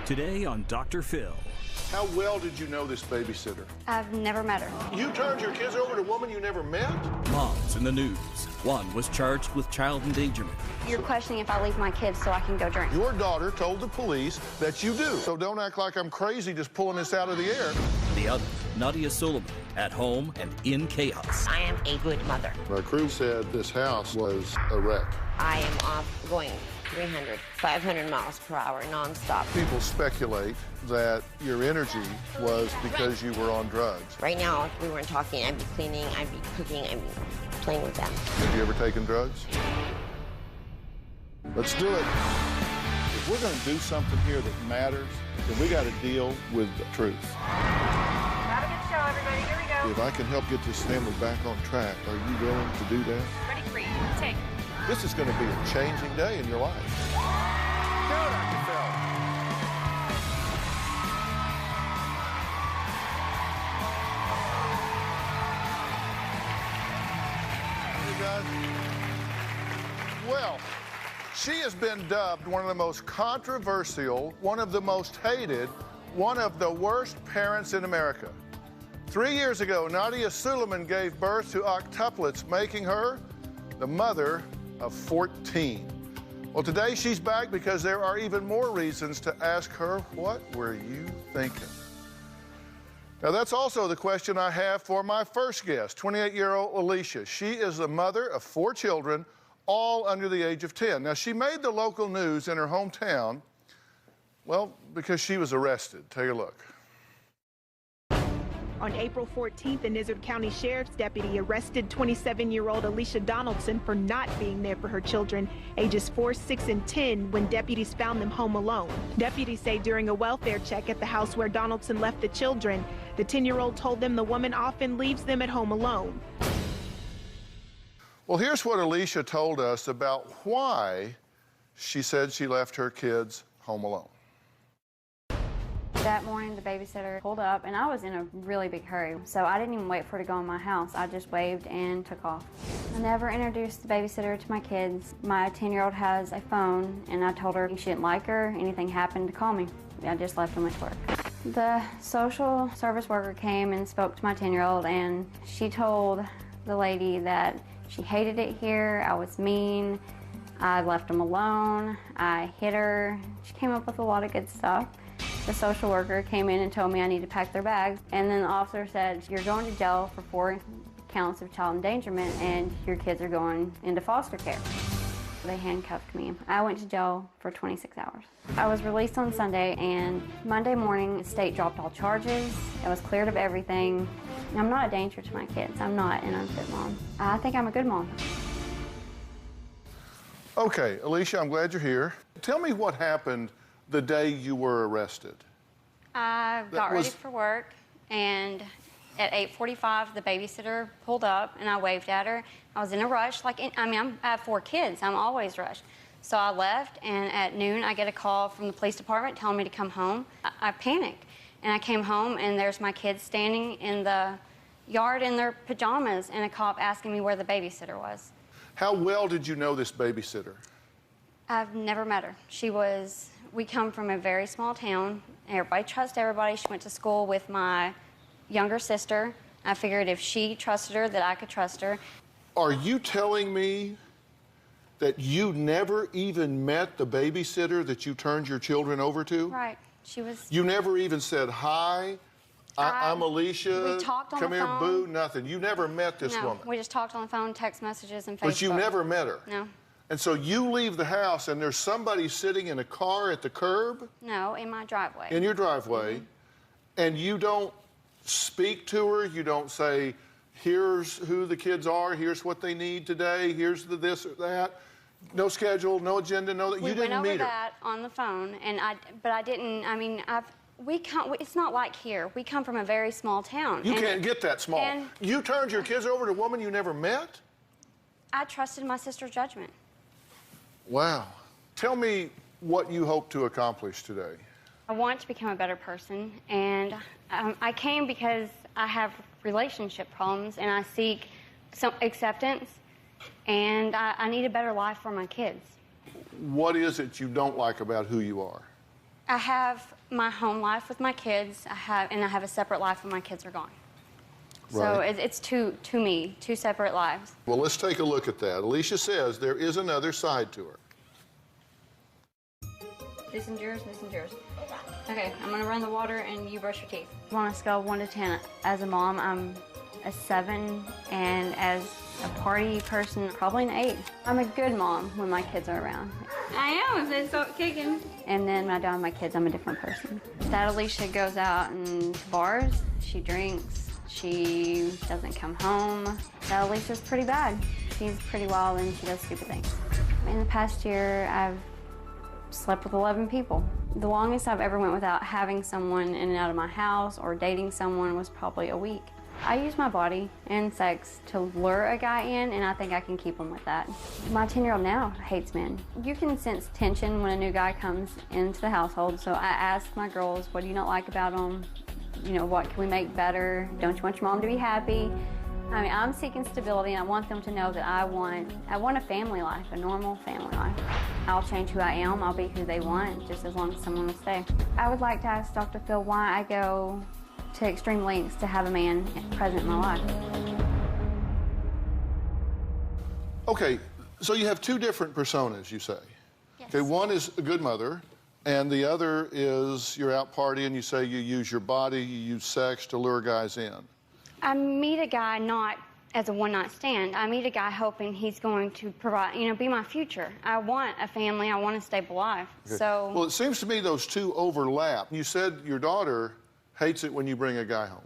Today on Dr. Phil. How well did you know this babysitter? I've never met her. You turned your kids over to a woman you never met? Moms in the news. One was charged with child endangerment. You're questioning if I leave my kids so I can go drink. Your daughter told the police that you do. So don't act like I'm crazy just pulling this out of the air. The other, Nadia Suleiman, at home and in chaos. I am a good mother. My crew said this house was a wreck. I am off going 300, 500 miles per hour nonstop. People speculate that your energy was because you were on drugs. Right now, if we weren't talking, I'd be cleaning, I'd be cooking, I'd be playing with them. Have you ever taken drugs? Let's do it. If we're going to do something here that matters, then we got to deal with the truth. Have a good show, everybody. Here we go. If I can help get this family back on track, are you willing to do that? Ready for you. Take. This is going to be a changing day in your life. Go, Dr. Phill. Hey, guys. Well, she has been dubbed one of the most controversial, one of the most hated, one of the worst parents in America. 3 years ago, Nadia Suleiman gave birth to octuplets, making her the mother of 14. Well, today she's back because there are even more reasons to ask her, what were you thinking? Now, that's also the question I have for my first guest, 28-year-old Alicia. She is the mother of 4 children, all under the age of 10. Now, she made the local news in her hometown, well, because she was arrested. Take a look. On April 14th, an Izard County Sheriff's deputy arrested 27-year-old Alicia Donaldson for not being there for her children, ages 4, 6, and 10, when deputies found them home alone. Deputies say during a welfare check at the house where Donaldson left the children, the 10-year-old told them the woman often leaves them at home alone. Well, here's what Alicia told us about why she said she left her kids home alone. That morning, the babysitter pulled up, and I was in a really big hurry, so I didn't even wait for her to go in my house. I just waved and took off. I never introduced the babysitter to my kids. My 10-year-old has a phone, and I told her if she didn't like her, anything happened, to call me. I just left and went to work. The social service worker came and spoke to my 10-year-old, and she told the lady that she hated it here, I was mean, I left them alone, I hit her. She came up with a lot of good stuff. The social worker came in and told me I need to pack their bags, and then the officer said, you're going to jail for 4 counts of child endangerment, and your kids are going into foster care. They handcuffed me. I went to jail for 26 hours. I was released on Sunday, and Monday morning, the state dropped all charges. I was cleared of everything. I'm not a danger to my kids. I'm not an unfit mom. I think I'm a good mom. Okay, Alicia, I'm glad you're here. Tell me what happened the day you were arrested. I got ready for work, and at 8:45, the babysitter pulled up, and I waved at her. I was in a rush. I have 4 kids. I'm always rushed. So I left, and at noon, I get a call from the police department telling me to come home. I panicked, and I came home, and there's my kids standing in the yard in their pajamas, and a cop asking me where the babysitter was. How well did you know this babysitter? I've never met her. We come from a very small town. Everybody trusts everybody. She went to school with my younger sister. I figured if she trusted her, that I could trust her. Are you telling me that you never even met the babysitter that you turned your children over to? Right. She was... You never even said, hi, I'm Alicia. We talked on come the here, phone. boo, nothing. You never met this No, woman. we just talked on the phone, text messages, and Facebook. But you never met her? No. And so you leave the house, and there's somebody sitting in a car at the curb? No, in my driveway. In your driveway, and you don't speak to her? You don't say, here's who the kids are, here's what they need today, here's the this or that? No schedule, no agenda, no... You didn't meet her? We went over that on the phone, but I didn't... it's not like here. We come from a very small town. You can't get that small. You turned your kids over to a woman you never met? I trusted my sister's judgment. Wow. Tell me what you hope to accomplish today. I want to become a better person, and I came because I have relationship problems, and I seek some acceptance, and I need a better life for my kids. What is it you don't like about who you are? I have my home life with my kids. I have a separate life when my kids are gone. So Right. it's two separate lives. Well, let's take a look at that. Alicia says there is another side to her. This is yours, this is yours. Okay, I'm gonna run the water and you brush your teeth. On a scale of 1 to 10, as a mom, I'm a 7, and as a party person, probably an 8. I'm a good mom when my kids are around. I am, if they start kicking. And then when I don't have my kids, I'm a different person. That Alicia goes out and bars, she drinks, she doesn't come home. That Alicia's pretty bad. She's pretty wild and she does stupid things. In the past year, I've slept with 11 people. The longest I've ever went without having someone in and out of my house or dating someone was probably a week. I use my body and sex to lure a guy in, and I think I can keep him with that. My 10-year-old now hates men. You can sense tension when a new guy comes into the household, so I ask my girls, what do you not like about him? You know, what can we make better? Don't you want your mom to be happy? I mean, I'm seeking stability, and I want them to know that I want a family life, a normal family life. I'll change who I am, I'll be who they want, just as long as someone will stay. I would like to ask Dr. Phill why I go to extreme lengths to have a man present in my life. Okay, so you have two different personas, you say. Yes. Okay, one is a good mother, and the other is you're out partying, you say you use your body, you use sex to lure guys in. I meet a guy not as a one-night stand. I meet a guy hoping he's going to provide, be my future. I want a family, I want a stable life. Okay. So. Well, it seems to me those two overlap. You said your daughter hates it when you bring a guy home.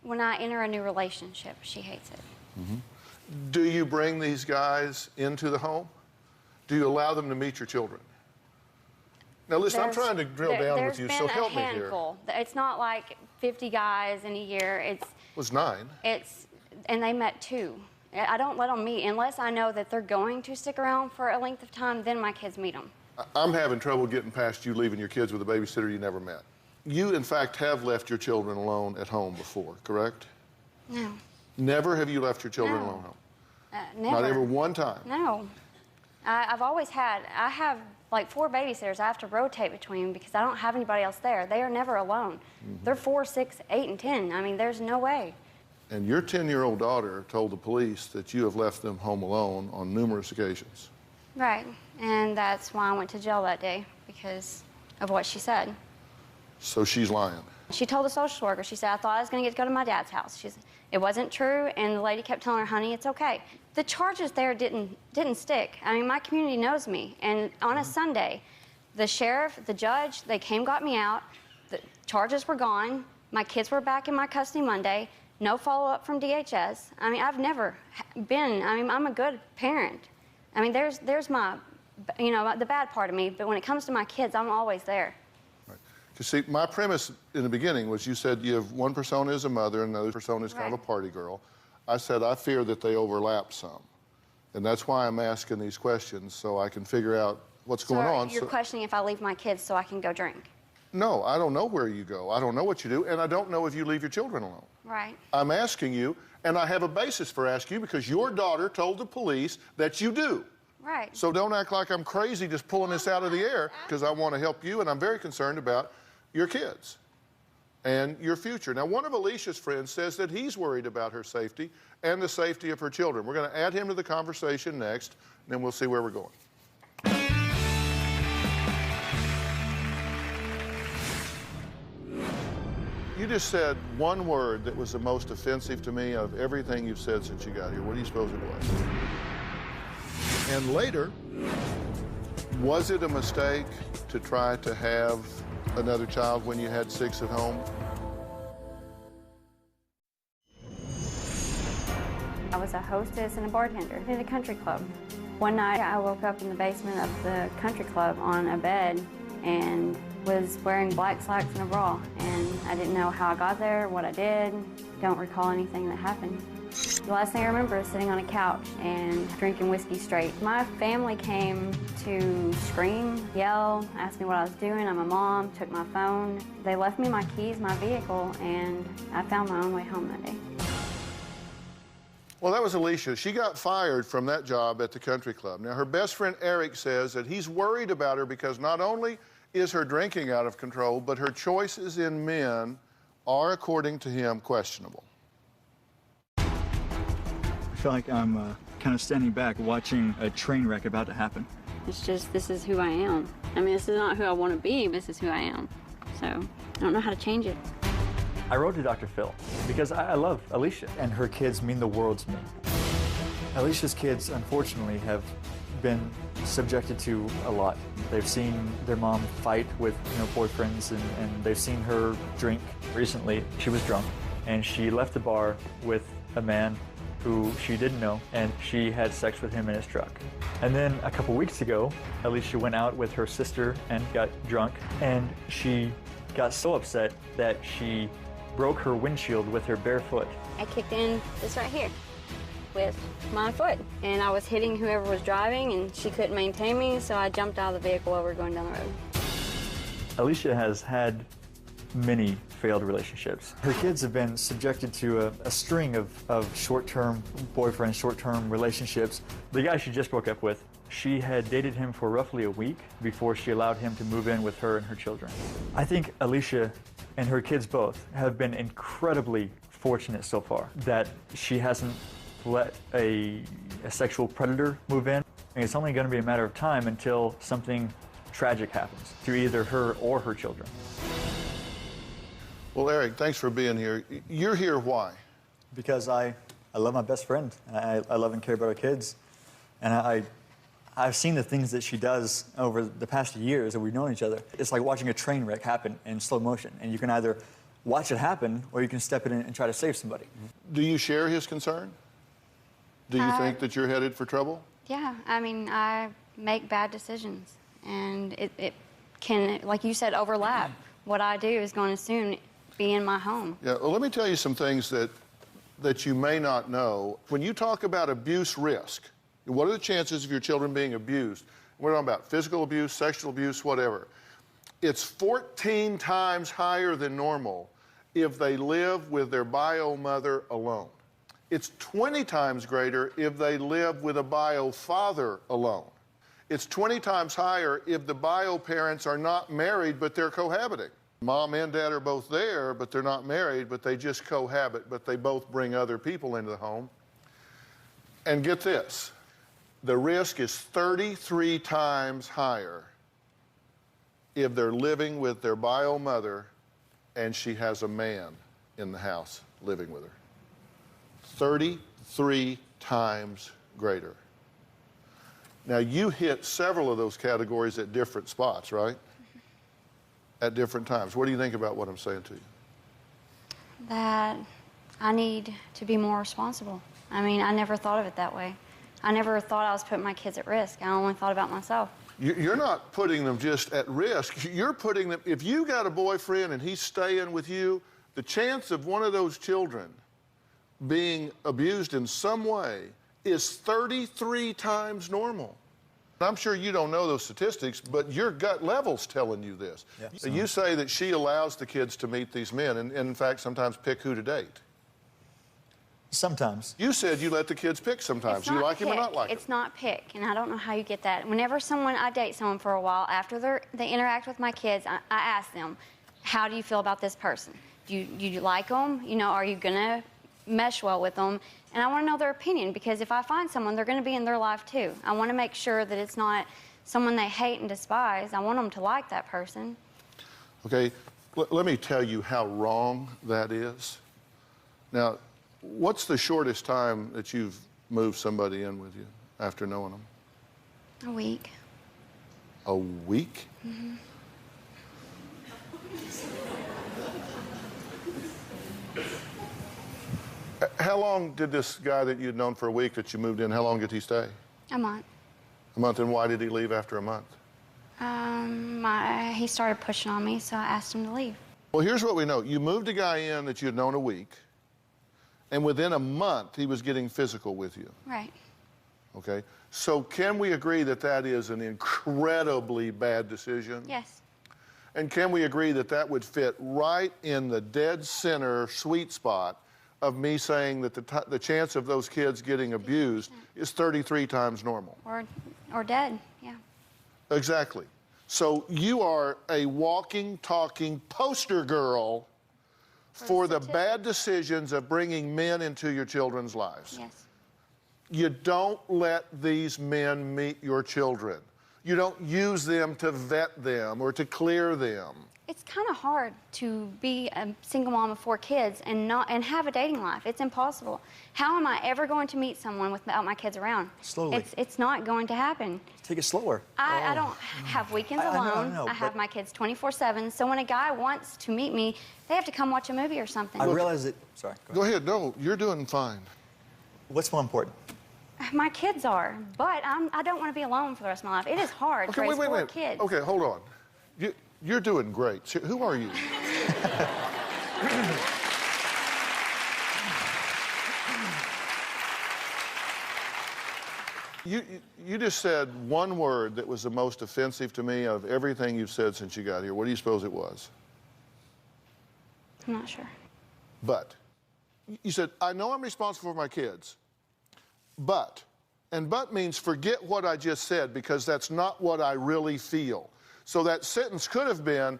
When I enter a new relationship, she hates it. Mm-hmm. Do you bring these guys into the home? Do you allow them to meet your children? Now, listen, I'm trying to drill down with you, so help me here. There's been a handful. It's not like 50 guys in a year. It was 9. And they met 2. I don't let them meet unless I know that they're going to stick around for a length of time. Then my kids meet them. I'm having trouble getting past you leaving your kids with a babysitter you never met. You, in fact, have left your children alone at home before, correct? No. Never have you left your children alone at home? Never. Not ever one time? No. I've always had. I have like 4 babysitters I have to rotate between because I don't have anybody else there. They are never alone. Mm-hmm. They're 4, 6, 8, and 10. I mean, there's no way. And your 10-year-old daughter told the police that you have left them home alone on numerous occasions. Right. And that's why I went to jail that day, because of what she said. So she's lying. She told the social worker, she said, I thought I was going to get to go to my dad's house. She said, it wasn't true, and the lady kept telling her, honey, it's okay. The charges there didn't stick. I mean, my community knows me, and on a Sunday, the sheriff, the judge, they came, got me out, the charges were gone, my kids were back in my custody Monday, no follow-up from DHS. I mean, I've never been, I'm a good parent. I mean, there's my, the bad part of me, but when it comes to my kids, I'm always there. You see, my premise in the beginning was you said you have one persona as a mother and another persona is kind of a party girl. I said I fear that they overlap some. And that's why I'm asking these questions, so I can figure out what's going on. You're questioning if I leave my kids so I can go drink? No, I don't know where you go. I don't know what you do, and I don't know if you leave your children alone. Right. I'm asking you, and I have a basis for asking you because your daughter told the police that you do. Right. So don't act like I'm crazy just pulling this out of the air, because I want to help you, and I'm very concerned about your kids and your future. Now, one of Alicia's friends says that he's worried about her safety and the safety of her children. We're going to add him to the conversation next, and then we'll see where we're going. You just said one word that was the most offensive to me of everything you've said since you got here. What do you suppose it was? And later, was it a mistake to try to have another child when you had 6 at home? I was a hostess and a bartender in a country club. One night I woke up in the basement of the country club on a bed and was wearing black slacks and a bra. And I didn't know how I got there, what I did. Don't recall anything that happened. The last thing I remember is sitting on a couch and drinking whiskey straight. My family came to scream, yell, ask me what I was doing. I'm a mom, took my phone. They left me my keys, my vehicle, and I found my own way home that day. Well, that was Alicia. She got fired from that job at the country club. Now, her best friend Eric says that he's worried about her because not only is her drinking out of control, but her choices in men are, according to him, questionable. I feel like I'm kind of standing back watching a train wreck about to happen. It's just, this is who I am. I mean, this is not who I want to be, this is who I am. So I don't know how to change it. I wrote to Dr. Phill because I love Alicia, and her kids mean the world to me. Alicia's kids, unfortunately, have been subjected to a lot. They've seen their mom fight with boyfriends, and they've seen her drink. Recently, she was drunk, and she left the bar with a man who she didn't know, and she had sex with him in his truck. And then a couple weeks ago, Alicia went out with her sister and got drunk, and she got so upset that she broke her windshield with her bare foot. I kicked in this right here with my foot, and I was hitting whoever was driving, and she couldn't maintain me, so I jumped out of the vehicle while we were going down the road. Alicia has had many failed relationships. Her kids have been subjected to a string of short-term boyfriends, short-term relationships. The guy she just broke up with, she had dated him for roughly a week before she allowed him to move in with her and her children. I think Alicia and her kids both have been incredibly fortunate so far that she hasn't let a sexual predator move in. And it's only going to be a matter of time until something tragic happens to either her or her children. Well, Eric, thanks for being here. You're here why? Because I love my best friend, and I love and care about our kids. And I've seen the things that she does over the past years that we've known each other. It's like watching a train wreck happen in slow motion, and you can either watch it happen or you can step in and try to save somebody. Do you share his concern? Do you think that you're headed for trouble? Yeah, I mean, I make bad decisions, and it can, like you said, overlap. What I do is going to soon be in my home. Yeah, well, let me tell you some things that you may not know. When you talk about abuse risk, what are the chances of your children being abused? We're talking about physical abuse, sexual abuse, whatever. It's 14 times higher than normal if they live with their bio mother alone. It's 20 times greater if they live with a bio father alone. It's 20 times higher if the bio parents are not married, but they're cohabiting. Mom and dad are both there, but they're not married, but they just cohabit, but they both bring other people into the home. And get this, the risk is 33 times higher if they're living with their bio mother and she has a man in the house living with her. 33 times greater. Now, you hit several of those categories at different spots, right? At different times. What do you think about what I'm saying to you? That I need to be more responsible. I mean, I never thought of it that way. I never thought I was putting my kids at risk. I only thought about myself. You're not putting them just at risk. You're putting them, if you got a boyfriend and he's staying with you, the chance of one of those children being abused in some way is 33 times normal. I'm sure you don't know those statistics, but your gut level's telling you this. Yeah. You say that she allows the kids to meet these men and in fact, sometimes pick who to date. Sometimes. You said you let the kids pick sometimes. You like him or not like him? It's not pick, and I don't know how you get that. Whenever I date someone for a while, after they interact with my kids, I ask them, how do you feel about this person? Do you like them? You know, are you going to mesh well with them? And I want to know their opinion, because if I find someone, they're going to be in their life too. I want to make sure that it's not someone they hate and despise. I want them to like that person. Okay, let me tell you how wrong that is. Now, what's the shortest time that you've moved somebody in with you after knowing them? A week. A week? Mm-hmm. How long did this guy that you'd known for a week that you moved in, how long did he stay? A month. A month, and why did he leave after a month? He started pushing on me, so I asked him to leave. Well, here's what we know. You moved a guy in that you'd known a week, and within a month, he was getting physical with you. Right. Okay? So can we agree that that is an incredibly bad decision? Yes. And can we agree that that would fit right in the dead center sweet spot of me saying that the chance of those kids getting abused is 33 times normal? Or dead, yeah. Exactly. So you are a walking, talking poster girl for the bad decisions of bringing men into your children's lives. Yes. You don't let these men meet your children. You don't use them to vet them or to clear them. It's kind of hard to be a single mom of 4 kids and have a dating life. It's impossible. How am I ever going to meet someone without my kids around? Slowly. It's not going to happen. Take it slower. I don't have weekends alone. I have my kids 24/7. So when a guy wants to meet me, they have to come watch a movie or something. I realize that. Sorry. Go ahead. No, you're doing fine. What's more important? My kids are, but I don't want to be alone for the rest of my life. It is hard to raise 4 kids. Okay, hold on. You're doing great. Who are you? You just said one word that was the most offensive to me out of everything you've said since you got here. What do you suppose it was? I'm not sure. But. You said, I know I'm responsible for my kids, but. And but means forget what I just said because that's not what I really feel. So that sentence could have been,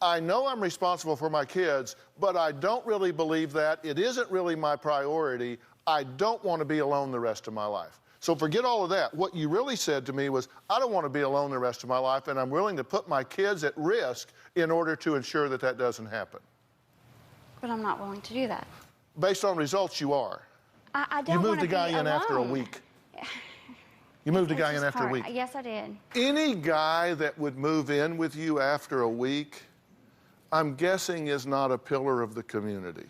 I know I'm responsible for my kids, but I don't really believe that. It isn't really my priority. I don't want to be alone the rest of my life. So forget all of that. What you really said to me was, I don't want to be alone the rest of my life, and I'm willing to put my kids at risk in order to ensure that that doesn't happen. But I'm not willing to do that. Based on results, you are. I don't want to be alone. You moved a guy in after a week. You moved a guy in after a week. Yes, I did. Any guy that would move in with you after a week, I'm guessing is not a pillar of the community.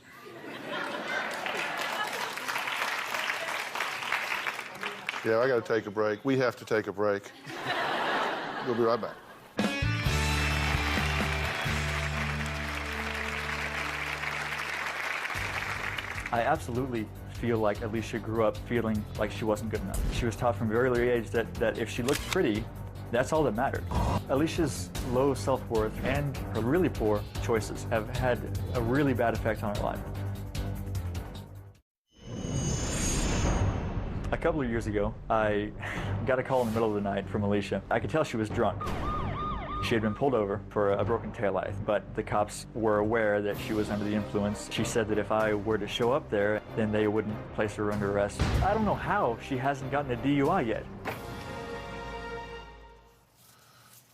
Yeah, I got to take a break. We have to take a break. We'll be right back. I absolutely feel like Alicia grew up feeling like she wasn't good enough. She was taught from a very early age that if she looked pretty, that's all that mattered. Alicia's low self-worth and her really poor choices have had a really bad effect on her life. A couple of years ago, I got a call in the middle of the night from Alicia. I could tell she was drunk. She had been pulled over for a broken taillight, but the cops were aware that she was under the influence. She said that if I were to show up there, then they wouldn't place her under arrest. I don't know how she hasn't gotten a DUI yet.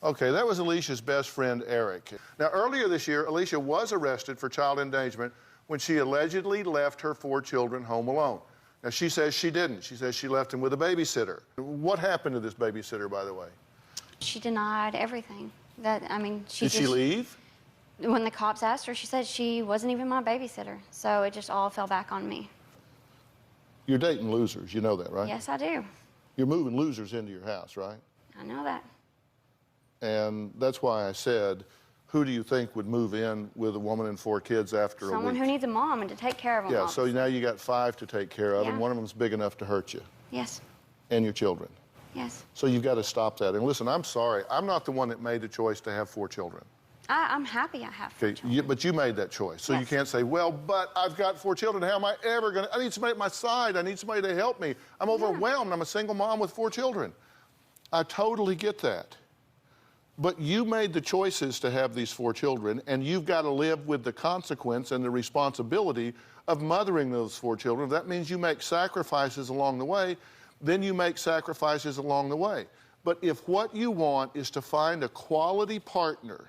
Okay, that was Alicia's best friend, Eric. Now, earlier this year, Alicia was arrested for child endangerment when she allegedly left her 4 children home alone. Now, she says she didn't. She says she left them with a babysitter. What happened to this babysitter, by the way? She denied everything. Did she leave? When the cops asked her, she said she wasn't even my babysitter. So it just all fell back on me. You're dating losers. You know that, right? Yes, I do. You're moving losers into your house, right? I know that. And that's why I said, who do you think would move in with a woman and 4 kids after a week? Someone who needs a mom and to take care of them. Yeah, so now you got 5 to take care of, and Yeah. one of them's big enough to hurt you. Yes. And your children. Yes. So you've got to stop that. And listen, I'm sorry. I'm not the one that made the choice to have 4 children. I'm happy I have 4 children. But you made that choice. So you Yes. can't say, well, but I've got 4 children. How am I ever going to? I need somebody at my side. I need somebody to help me. I'm overwhelmed. I'm a single mom with 4 children. I totally get that. But you made the choices to have these 4 children, and you've got to live with the consequence and the responsibility of mothering those 4 children. If that means you make sacrifices along the way, then you make sacrifices along the way. But if what you want is to find a quality partner,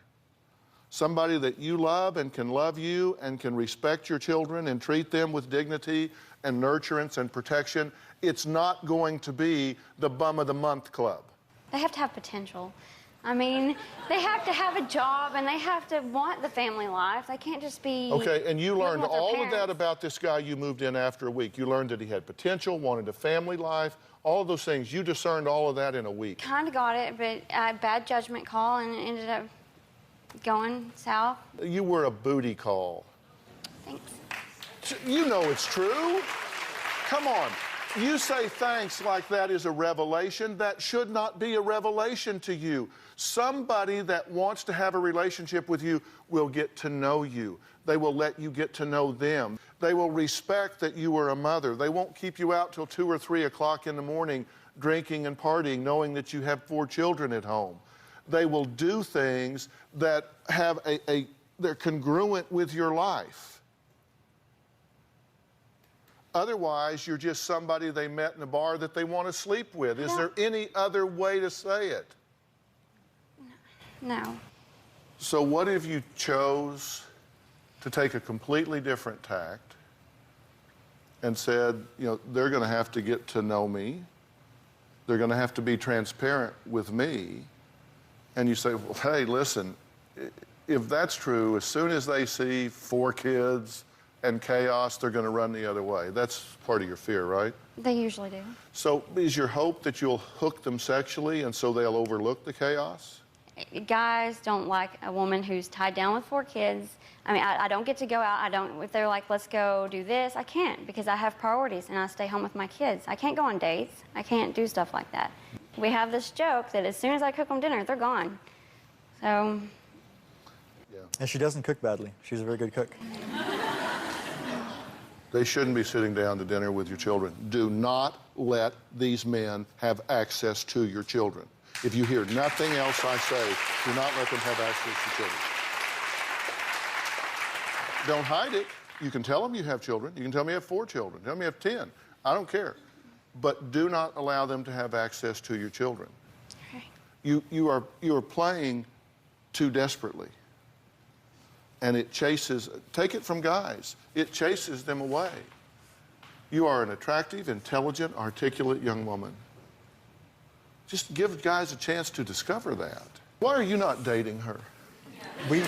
somebody that you love and can love you and can respect your children and treat them with dignity and nurturance and protection, it's not going to be the bum of the month club. They have to have potential. I mean, they have to have a job and they have to want the family life. They can't just be... Okay, and you learned with their all of that parents. about this guy you moved in after a week. You learned that he had potential, wanted a family life, all of those things. You discerned all of that in a week. Kind of got it, but I had bad judgment call and it ended up going south. You were a booty call. Thanks. You know it's true. Come on. You say thanks like that is a revelation. That should not be a revelation to you. Somebody that wants to have a relationship with you will get to know you. They will let you get to know them. They will respect that you are a mother. They won't keep you out till 2 or 3 o'clock in the morning drinking and partying, knowing that you have 4 children at home. They will do things that have they're congruent with your life. Otherwise, you're just somebody they met in a bar that they want to sleep with. Is there any other way to say it? No. So what if you chose to take a completely different tact and said, you know, they're going to have to get to know me. They're going to have to be transparent with me. And you say, well, hey, listen, if that's true, as soon as they see 4 kids and chaos, they're going to run the other way. That's part of your fear, right? They usually do. So is your hope that you'll hook them sexually and so they'll overlook the chaos? Guys don't like a woman who's tied down with 4 kids. I mean, I don't get to go out. If they're like, let's go do this, I can't because I have priorities and I stay home with my kids. I can't go on dates. I can't do stuff like that. We have this joke that as soon as I cook them dinner, they're gone. So. Yeah. And she doesn't cook badly. She's a very good cook. They shouldn't be sitting down to dinner with your children. Do not let these men have access to your children. If you hear nothing else I say, do not let them have access to children. Don't hide it. You can tell them you have children. You can tell them you have 4 children. Tell them you have 10. I don't care. But do not allow them to have access to your children. Okay. You are playing too desperately. And it chases, take it from guys, it chases them away. You are an attractive, intelligent, articulate young woman. Just give guys a chance to discover that. Why are you not dating her? We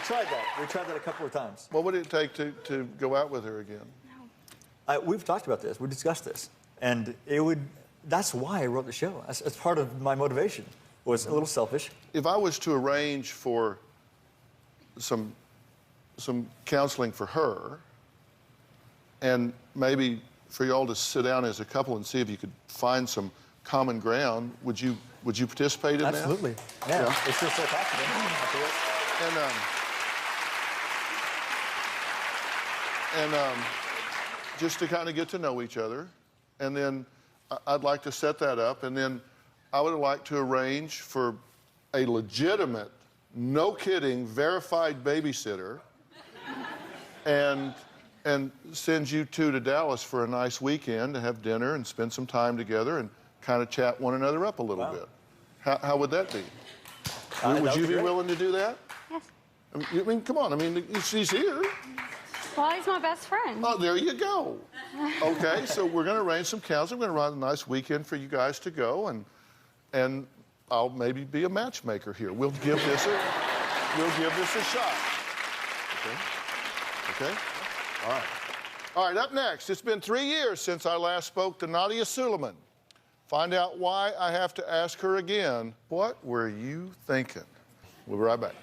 tried that. We tried that a couple of times. What would it take to go out with her again? We've talked about this. We discussed this. And that's why I wrote the show. That's part of my motivation. Was a little selfish. If I was to arrange for some counseling for her, and maybe for y'all to sit down as a couple and see if you could find some common ground, would you participate in that? Absolutely. Yeah. It's just so possible. And just to kind of get to know each other, and then I'd like to set that up, and then I would like to arrange for a legitimate, no kidding, verified babysitter, and send you 2 to Dallas for a nice weekend to have dinner and spend some time together and kind of chat one another up a little bit. How would that be? Would you be willing to do that? Yes. I mean, come on. I mean, she's here. Well, he's my best friend. Oh, there you go. Okay, so we're going to arrange some counseling. We're going to run a nice weekend for you guys to go, and I'll maybe be a matchmaker here. We'll give this a shot. Okay? All right. All right, up next, it's been 3 years since I last spoke to Nadia Suleiman. Find out why I have to ask her again, what were you thinking? We'll be right back.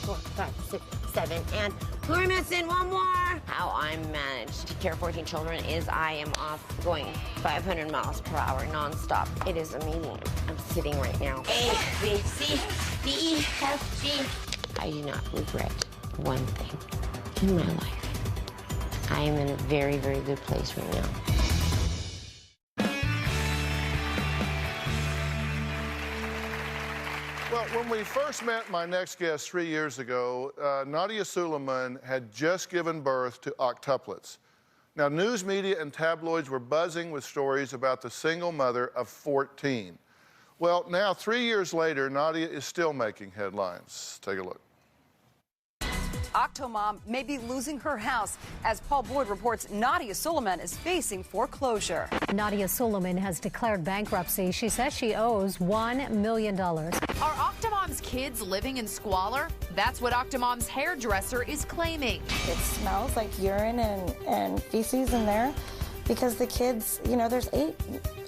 4, 5, 6, 7, and we're missing 1 more. How I manage to care 14 children is I am off going 500 miles per hour nonstop. It is amazing. I'm sitting right now. A, B, C, D, E, F, G. I do not regret one thing in my life. I am in a very, very good place right now. Well, when we first met my next guest 3 years ago, Nadia Suleiman had just given birth to octuplets. Now, news media and tabloids were buzzing with stories about the single mother of 14. Well, now, 3 years later, Nadia is still making headlines. Take a look. Octomom may be losing her house. As Paul Boyd reports, Nadia Suleiman is facing foreclosure. Nadia Suleiman has declared bankruptcy. She says she owes $1 million. Are Octomom's kids living in squalor? That's what Octomom's hairdresser is claiming. It smells like urine and feces in there because the kids, you know, there's 8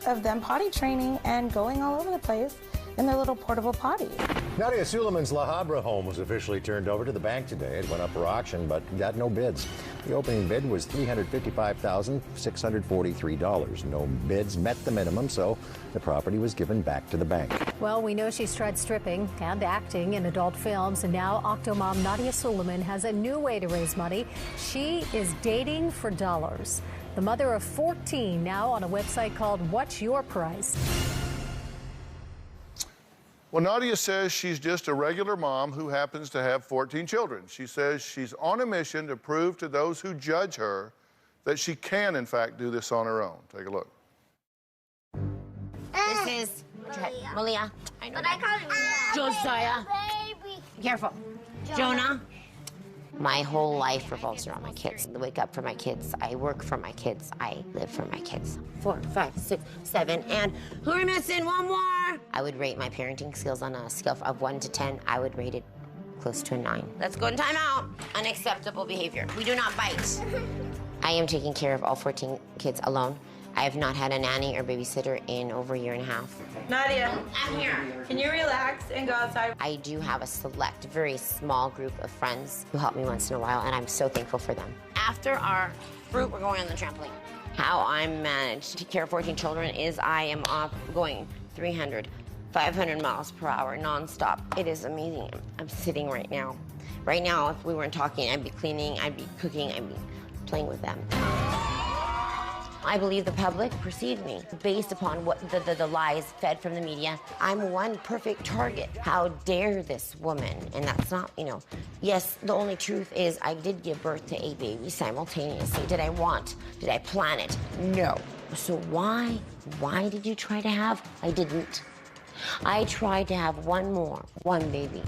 of them potty training and going all over the place. in their little portable potty. Nadia Suleiman's La Habra home was officially turned over to the bank today. It went up for auction, but got no bids. The opening bid was $355,643. No bids met the minimum, so the property was given back to the bank. Well, we know she's tried stripping and acting in adult films, and now Octomom Nadia Suleiman has a new way to raise money. She is dating for dollars. The mother of 14 now on a website called What's Your Price? Well, Nadia says she's just a regular mom who happens to have 14 children. She says she's on a mission to prove to those who judge her that she can, in fact, do this on her own. Take a look. This is Malia. I know that. Josiah. Baby. Careful. Jonah. My whole life revolves around my kids. I wake up for my kids. I work for my kids. I live for my kids. 4, 5, 6, 7, and who are we missing? One more. I would rate my parenting skills on a scale of 1 to 10. I would rate it close to a 9. Let's go in timeout. Unacceptable behavior. We do not bite. I am taking care of all 14 kids alone. I have not had a nanny or babysitter in over a year and a half. Nadia, I'm here. Can you relax and go outside? I do have a select, very small group of friends who help me once in a while, and I'm so thankful for them. After our fruit, we're going on the trampoline. How I manage to take care of 14 children is I am off going 300, 500 miles per hour nonstop. It is amazing. I'm sitting right now. Right now, if we weren't talking, I'd be cleaning, I'd be cooking, I'd be playing with them. I believe the public perceive me based upon what the lies fed from the media. I'm one perfect target. How dare this woman? And that's not, yes, the only truth is I did give birth to a baby simultaneously. Did I plan it? No. So why did you try to have? I didn't. I tried to have one baby.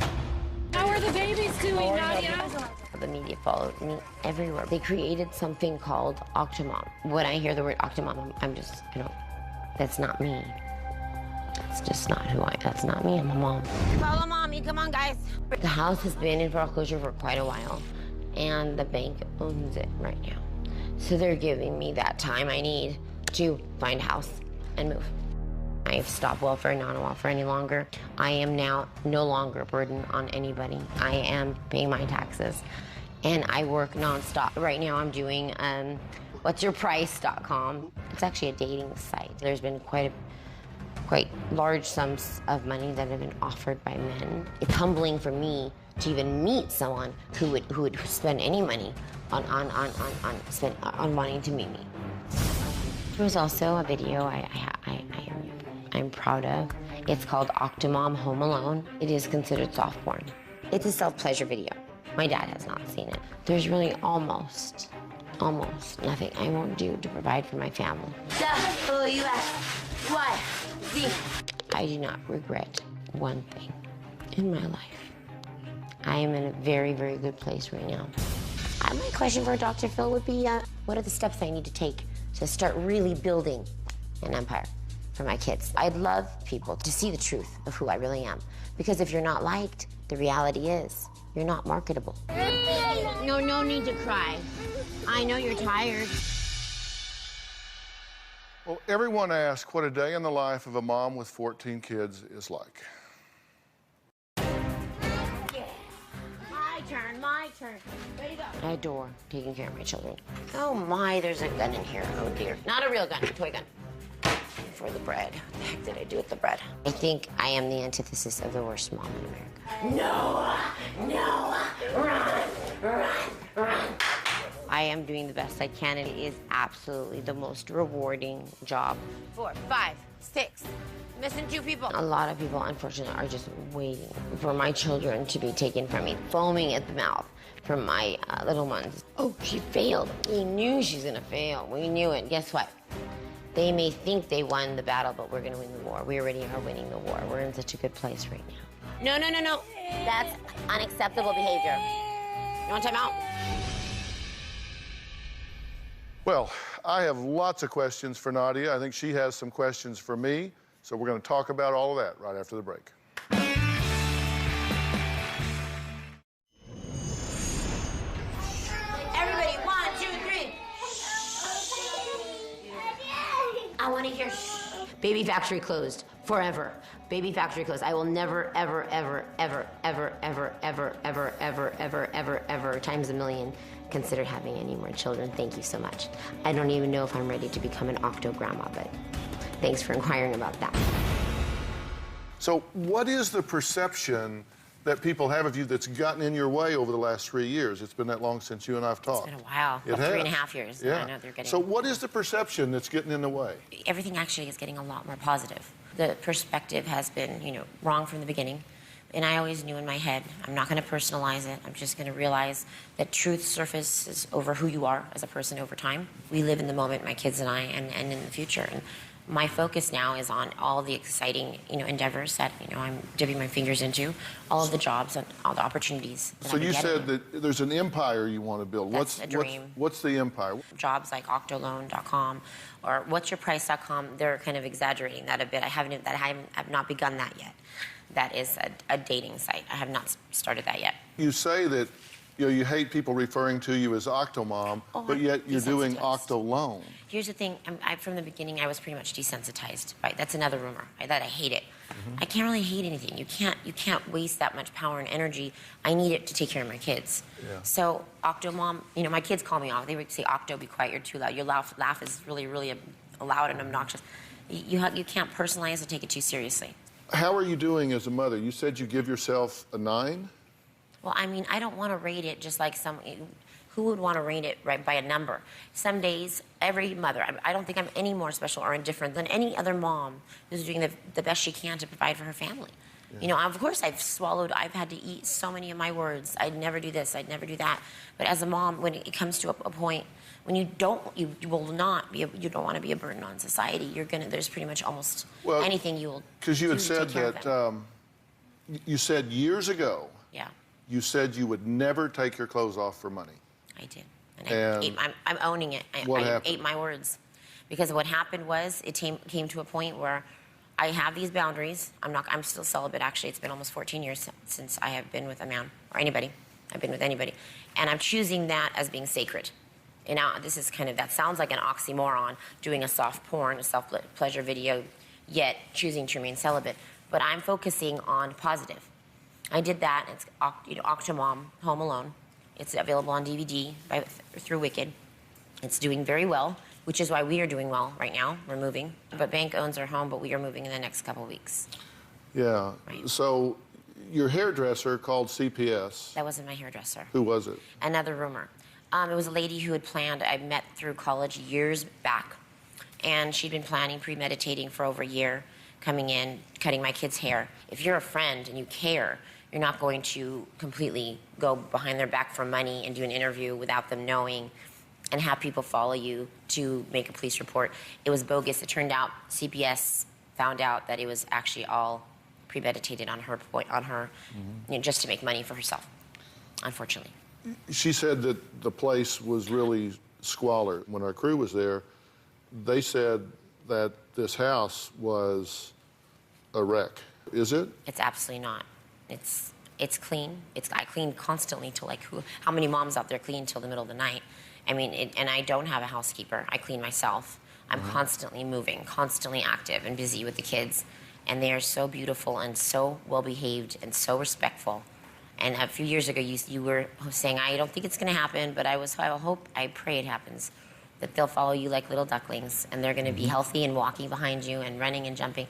How are the babies doing, Nadia? The media followed me everywhere. They created something called Octomom. When I hear the word Octomom, I'm just, that's not me. That's just not that's not me, I'm a mom. Follow mommy, come on guys. The house has been in foreclosure for quite a while, and the bank owns it right now. So they're giving me that time I need to find a house and move. I've stopped welfare, not on welfare any longer. I am now no longer a burden on anybody. I am paying my taxes, and I work nonstop. Right now I'm doing whatsyourprice.com. It's actually a dating site. There's been quite large sums of money that have been offered by men. It's humbling for me to even meet someone who would spend any money on wanting to meet me. There was also a video I'm proud of. It's called Octomom Home Alone. It is considered soft porn. It's a self-pleasure video. My dad has not seen it. There's really almost nothing I won't do to provide for my family. What? I do not regret one thing in my life. I am in a very, very good place right now. My question for Dr. Phill would be, what are the steps I need to take to start really building an empire for my kids? I'd love people to see the truth of who I really am. Because if you're not liked, the reality is you're not marketable. No need to cry. I know you're tired. Well, everyone asks what a day in the life of a mom with 14 kids is like. My turn. Ready to go. I adore taking care of my children. Oh my, there's a gun in here. Oh dear. Not a real gun, a toy gun. For the bread. What the heck did I do with the bread? I think I am the antithesis of the worst mom in America. No, run. I am doing the best I can, and it is absolutely the most rewarding job. 4, 5, 6. Missing 2 people. A lot of people, unfortunately, are just waiting for my children to be taken from me, foaming at the mouth for my little ones. Oh, she failed. We knew she's gonna fail. We knew it. Guess what? They may think they won the battle, but we're gonna win the war. We already are winning the war. We're in such a good place right now. No. That's unacceptable behavior. You want time out? Well, I have lots of questions for Nadia. I think she has some questions for me. So we're going to talk about all of that right after the break. Everybody, 1, 2, 3. I want to hear shh. Baby factory closed. forever. Baby factory clothes. I will never, ever, ever, ever, ever, ever, ever, ever, ever, ever, ever, ever, times a million, consider having any more children. Thank you so much. I don't even know if I'm ready to become an octo grandma, but thanks for inquiring about that. So what is the perception that people have of you that's gotten in your way over the last 3 years? It's been that long since you and I have talked. It's been a while. It About has. 3.5 years. Yeah. I know they're getting... So what is the perception that's getting in the way? Everything actually is getting a lot more positive. The perspective has been, wrong from the beginning. And I always knew in my head, I'm not going to personalize it. I'm just going to realize that truth surfaces over who you are as a person over time. We live in the moment, my kids and I, and in the future. And my focus now is on all the exciting, endeavors that, I'm dipping my fingers into, all of the jobs and all the opportunities. So you said that there's an empire you want to build. That's a dream. What's the empire? Jobs like octoloan.com or whatsyourprice.com, they're kind of exaggerating that a bit. I have not begun that yet. That is a dating site. I have not started that yet. You say that you hate people referring to you as Octomom, but yet you're doing Octoloan. Here's the thing. From the beginning, I was pretty much desensitized. Right? That's another rumor. That I hate it. I can't really hate anything. You can't waste that much power and energy. I need it to take care of my kids. Yeah. So Octomom, my kids call me off. They would say, Octo, be quiet. You're too loud. Your laugh is really, really loud and obnoxious. You can't personalize and take it too seriously. How are you doing as a mother? You said you give yourself a 9? Well, I don't want to rate it just like who would want to rate it right by a number? Some days, every mother, I don't think I'm any more special or indifferent than any other mom who's doing the best she can to provide for her family. Yeah. Of course I've had to eat so many of my words. I'd never do this, I'd never do that. But as a mom, when it comes to a point when you don't want to be a burden on society, there's pretty much almost anything you will do. Because you had said that, you said years ago, yeah, you said you would never take your clothes off for money. I did. And I'm owning it. I ate my words. Because what happened was it came to a point where I have these boundaries. I'm still celibate, actually. It's been almost 14 years since I have been with a man or anybody. I've been with anybody. And I'm choosing that as being sacred. And now this is that sounds like an oxymoron, doing a soft porn, a self-pleasure video, yet choosing to remain celibate. But I'm focusing on positive. I did that. It's Octomom, Home Alone. It's available on DVD through Wicked. It's doing very well, which is why we are doing well right now. We're moving. But Bank owns our home, but we are moving in the next couple of weeks. Yeah. Right. So your hairdresser called CPS. That wasn't my hairdresser. Who was it? Another rumor. It was a lady who had planned, I met through college years back, and she'd been planning, premeditating for over a year, coming in, cutting my kids' hair. If you're a friend and you care, you're not going to completely go behind their back for money and do an interview without them knowing and have people follow you to make a police report. It was bogus. It turned out CPS found out that it was actually all premeditated on her just to make money for herself, unfortunately. She said that the place was really squalor. When our crew was there, they said that this house was a wreck. Is it? It's absolutely not. It's clean. I clean constantly till how many moms out there clean till the middle of the night? And I don't have a housekeeper. I clean myself. I'm constantly moving, constantly active and busy with the kids. And they are so beautiful and so well-behaved and so respectful. And a few years ago, you were saying, I don't think it's going to happen, but I pray it happens, that they'll follow you like little ducklings, and they're going to be healthy and walking behind you and running and jumping.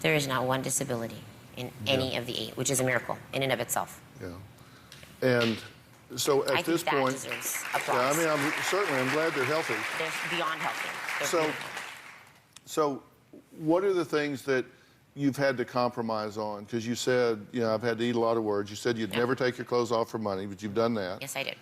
There is not one disability in any of the 8, which is a miracle in and of itself. Yeah. And so at this point, that deserves applause. Yeah, I'm glad they're healthy. They're beyond healthy. So what are the things that you've had to compromise on? Because you said, I've had to eat a lot of words. You said you'd never take your clothes off for money, but you've done that. Yes, I did.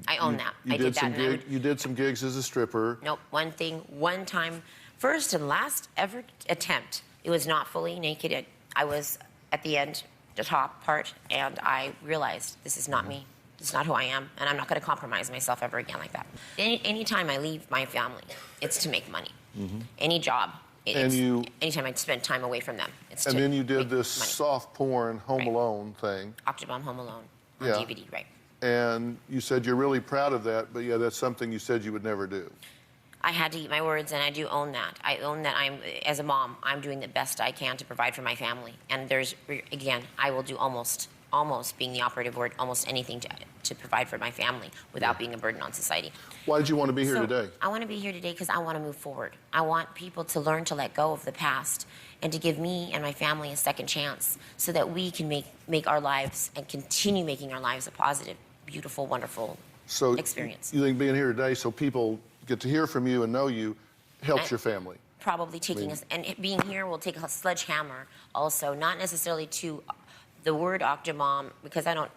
I own that. I did that. You did some gigs as a stripper. Nope. One time, first and last ever attempt. It was not fully naked. I was at the end, the top part, and I realized this is not me. This is not who I am, and I'm not going to compromise myself ever again like that. Anytime I leave my family, it's to make money. Any job. Anytime I spend time away from them, it's to And then you did this money. soft porn Home Alone thing. Octomom Home Alone on DVD, right. And you said you're really proud of that, but that's something you said you would never do. I had to eat my words, and I do own that. I own that as a mom, I'm doing the best I can to provide for my family. And there's, again, I will do almost being the operative word, almost anything to provide for my family without being a burden on society. Why did you want to be here today? I want to be here today because I want to move forward. I want people to learn to let go of the past and to give me and my family a second chance so that we can make our lives and continue making our lives a positive, beautiful, wonderful experience. You think being here today so people get to hear from you and know you helps your family? Probably taking us, and being here will take a sledgehammer also, not necessarily to the word Octomom, because I don't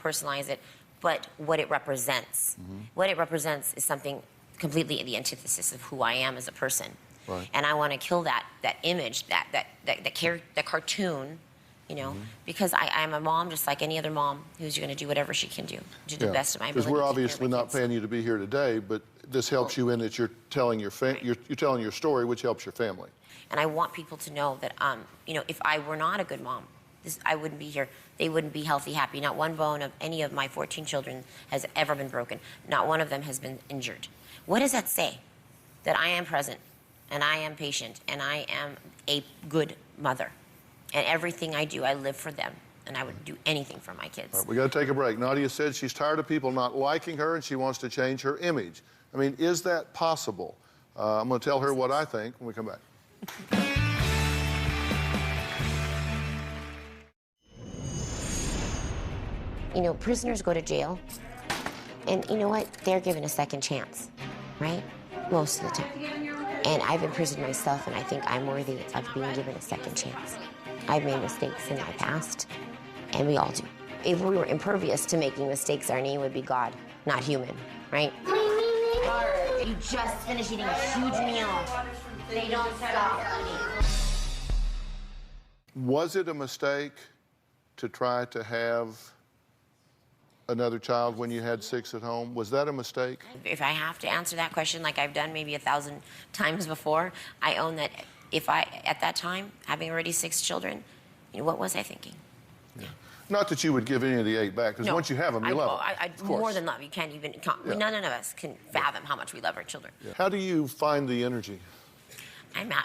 personalize it, but what it represents. What it represents is something completely the antithesis of who I am as a person. Right. And I want to kill that image, that cartoon, you know, because I'm a mom just like any other mom who's going to do whatever she can do to the best of my ability. Because we're obviously not paying you to be here today, but this helps you in that you're telling your story, which helps your family. And I want people to know that, you know, if I were not a good mom, I wouldn't be here. They wouldn't be healthy, happy. Not one bone of any of my 14 children has ever been broken. Not one of them has been injured. What does that say? That I am present, and I am patient, and I am a good mother. And everything I do, I live for them, and I would do anything for my kids. All right, we got to take a break. Nadia said she's tired of people not liking her, and she wants to change her image. I mean, is that possible? I'm going to tell her what I think when we come back. You know, prisoners go to jail, and you know what? They're given a second chance, right? Most of the time. And I've been imprisoned myself, and I think I'm worthy of being given a second chance. I've made mistakes in my past, and we all do. If we were impervious to making mistakes, our name would be God, not human, right? You just finished eating a huge meal. They don't stop eating. Was it a mistake to try to have another child when you had 6 at home? Was that a mistake? If I have to answer that question like I've done maybe 1,000 times before, I own that if I, at that time, having already 6 children, you know, what was I thinking? Yeah. Not that you would give any of the 8 back, because once you have them, you love them. I more than love. You can't even, none of us can fathom how much we love our children. Yeah. How do you find the energy?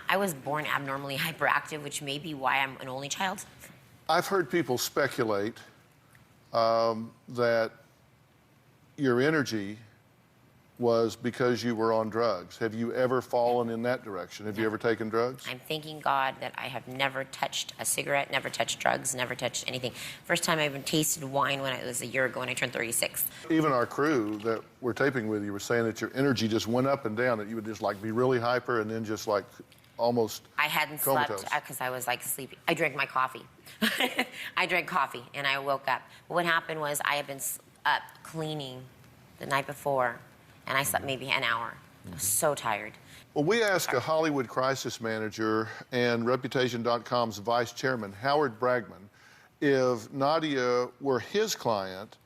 I was born abnormally hyperactive, which may be why I'm an only child. I've heard people speculate that your energy was because you were on drugs. Have you ever fallen in that direction? Have you ever taken drugs? I'm thanking God that I have never touched a cigarette, never touched drugs, never touched anything. First time I even tasted wine when it was a year ago when I turned 36. Even our crew that we're taping with you were saying that your energy just went up and down, that you would just like be really hyper and then just like almost I hadn't comatose. slept because I was like sleepy. I drank my coffee. I drank coffee and I woke up. But what happened was I had been up cleaning the night before and I slept maybe an hour. I was so tired. Well, we asked a Hollywood crisis manager and Reputation.com's vice chairman, Howard Bragman, if Nadia were his client,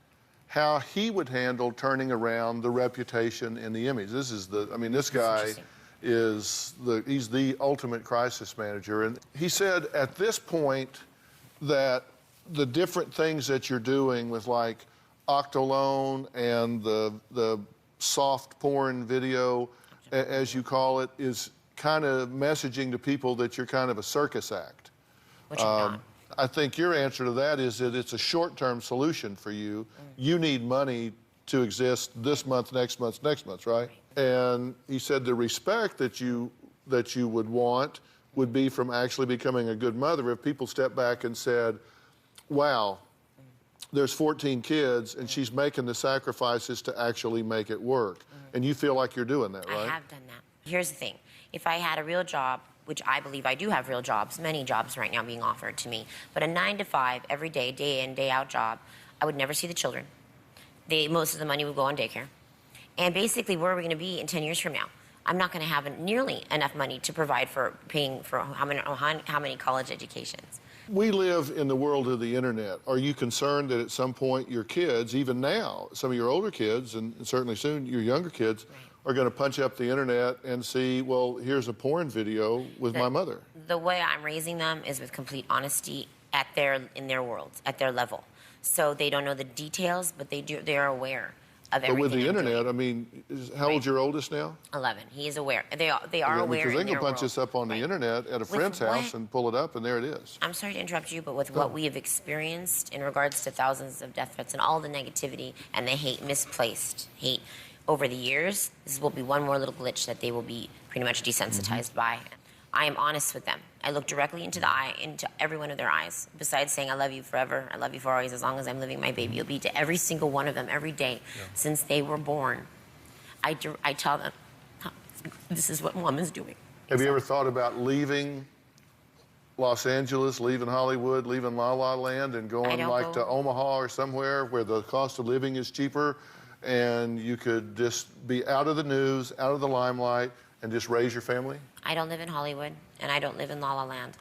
how he would handle turning around the reputation and the image. This is the, I mean, this guy he's the ultimate crisis manager. And he said at this point that the different things that you're doing with like Octolone and the soft porn video, as you call it, is kind of messaging to people that you're kind of a circus act. Which you're not. I think your answer to that is that it's a short-term solution for you. You need money to exist this month, next month, right? And he said the respect that you would want would be from actually becoming a good mother if people stepped back and said, wow, there's 14 kids and she's making the sacrifices to actually make it work. And you feel like you're doing that, right? I have done that. Here's the thing. If I had a real job, which I believe I do have real jobs, many jobs right now being offered to me, but a 9-to-5, every day, day in, day out job, I would never see the children. Most of the money would go on daycare. And basically, where are we going to be in 10 years from now? I'm not going to have nearly enough money to provide for paying for how many college educations. We live in the world of the internet. Are you concerned that at some point your kids, even now, some of your older kids, and certainly soon your younger kids, are going to punch up the internet and see, well, here's a porn video with my mother? The way I'm raising them is with complete honesty in their world, at their level. So they don't know the details, but they're aware of everything. But with the I'm internet, doing. I mean, how old's your oldest now? 11. He is aware. They are aware. Because they in can their punch world. this up on the internet at a friend's house and pull it up, and there it is. I'm sorry to interrupt you, but with what we have experienced in regards to thousands of death threats and all the negativity and the hate, misplaced hate over the years, this will be one more little glitch that they will be pretty much desensitized by. I am honest with them. I look directly into every one of their eyes. Besides saying, I love you forever, I love you for always, as long as I'm living, my baby will be, to every single one of them every day since they were born. I tell them, this is what Mom is doing. Have you ever thought about leaving Los Angeles, leaving Hollywood, leaving La La Land, and going to Omaha or somewhere where the cost of living is cheaper, and you could just be out of the news, out of the limelight, and just raise your family? I don't live in Hollywood, and I don't live in La La Land.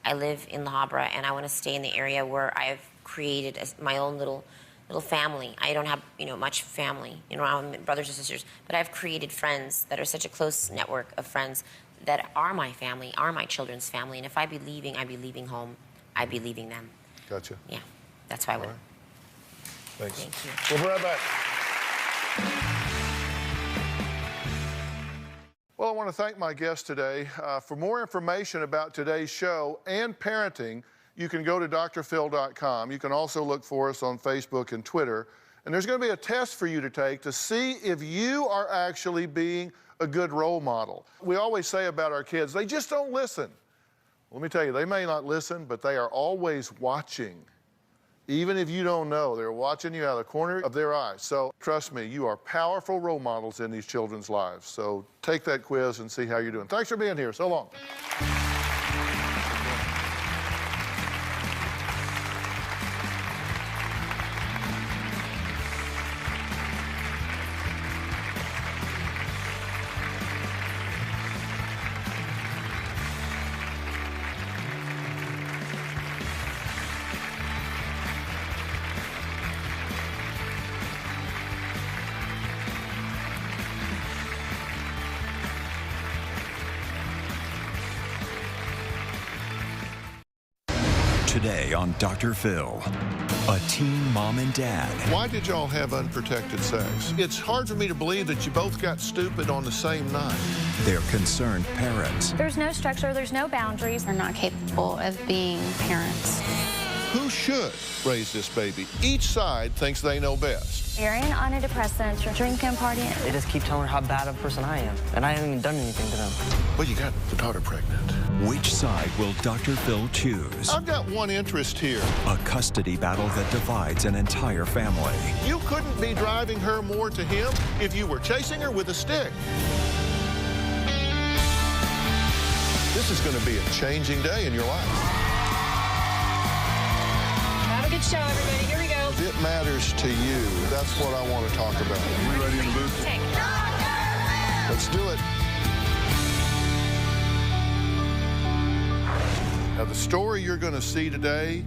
I live in La Habra, and I want to stay in the area where I've created my own little family. I don't have, much family. I have brothers and sisters, but I've created friends that are such a close network of friends that are my family, are my children's family. And if I be leaving, I'd be leaving home. I'd be leaving them. Gotcha. Yeah, that's why I would. Right. Thanks. Thank you. We'll be right back. Well, I want to thank my guest today. For more information about today's show and parenting, you can go to drphill.com. You can also look for us on Facebook and Twitter. And there's going to be a test for you to take to see if you are actually being a good role model. We always say about our kids, they just don't listen. Let me tell you, they may not listen, but they are always watching. Even if you don't know, they're watching you out of the corner of their eyes. So trust me, you are powerful role models in these children's lives. So take that quiz and see how you're doing. Thanks for being here. So long. Today on Dr. Phil, a teen mom and dad. Why did y'all have unprotected sex? It's hard for me to believe that you both got stupid on the same night. Their concerned parents. There's no structure, there's no boundaries. They're not capable of being parents. Who should raise this baby? Each side thinks they know best. Aaron on antidepressants, or drinking and partying. They just keep telling her how bad of a person I am, and I haven't even done anything to them. Well, you got the daughter pregnant. Which side will Dr. Phil choose? I've got one interest here. A custody battle that divides an entire family. You couldn't be driving her more to him if you were chasing her with a stick. This is going to be a changing day in your life. Have a good show, everybody. Here we go. If it matters to you, that's what I want to talk about. Are we ready in the booth? Let's do it. Now, the story you're going to see today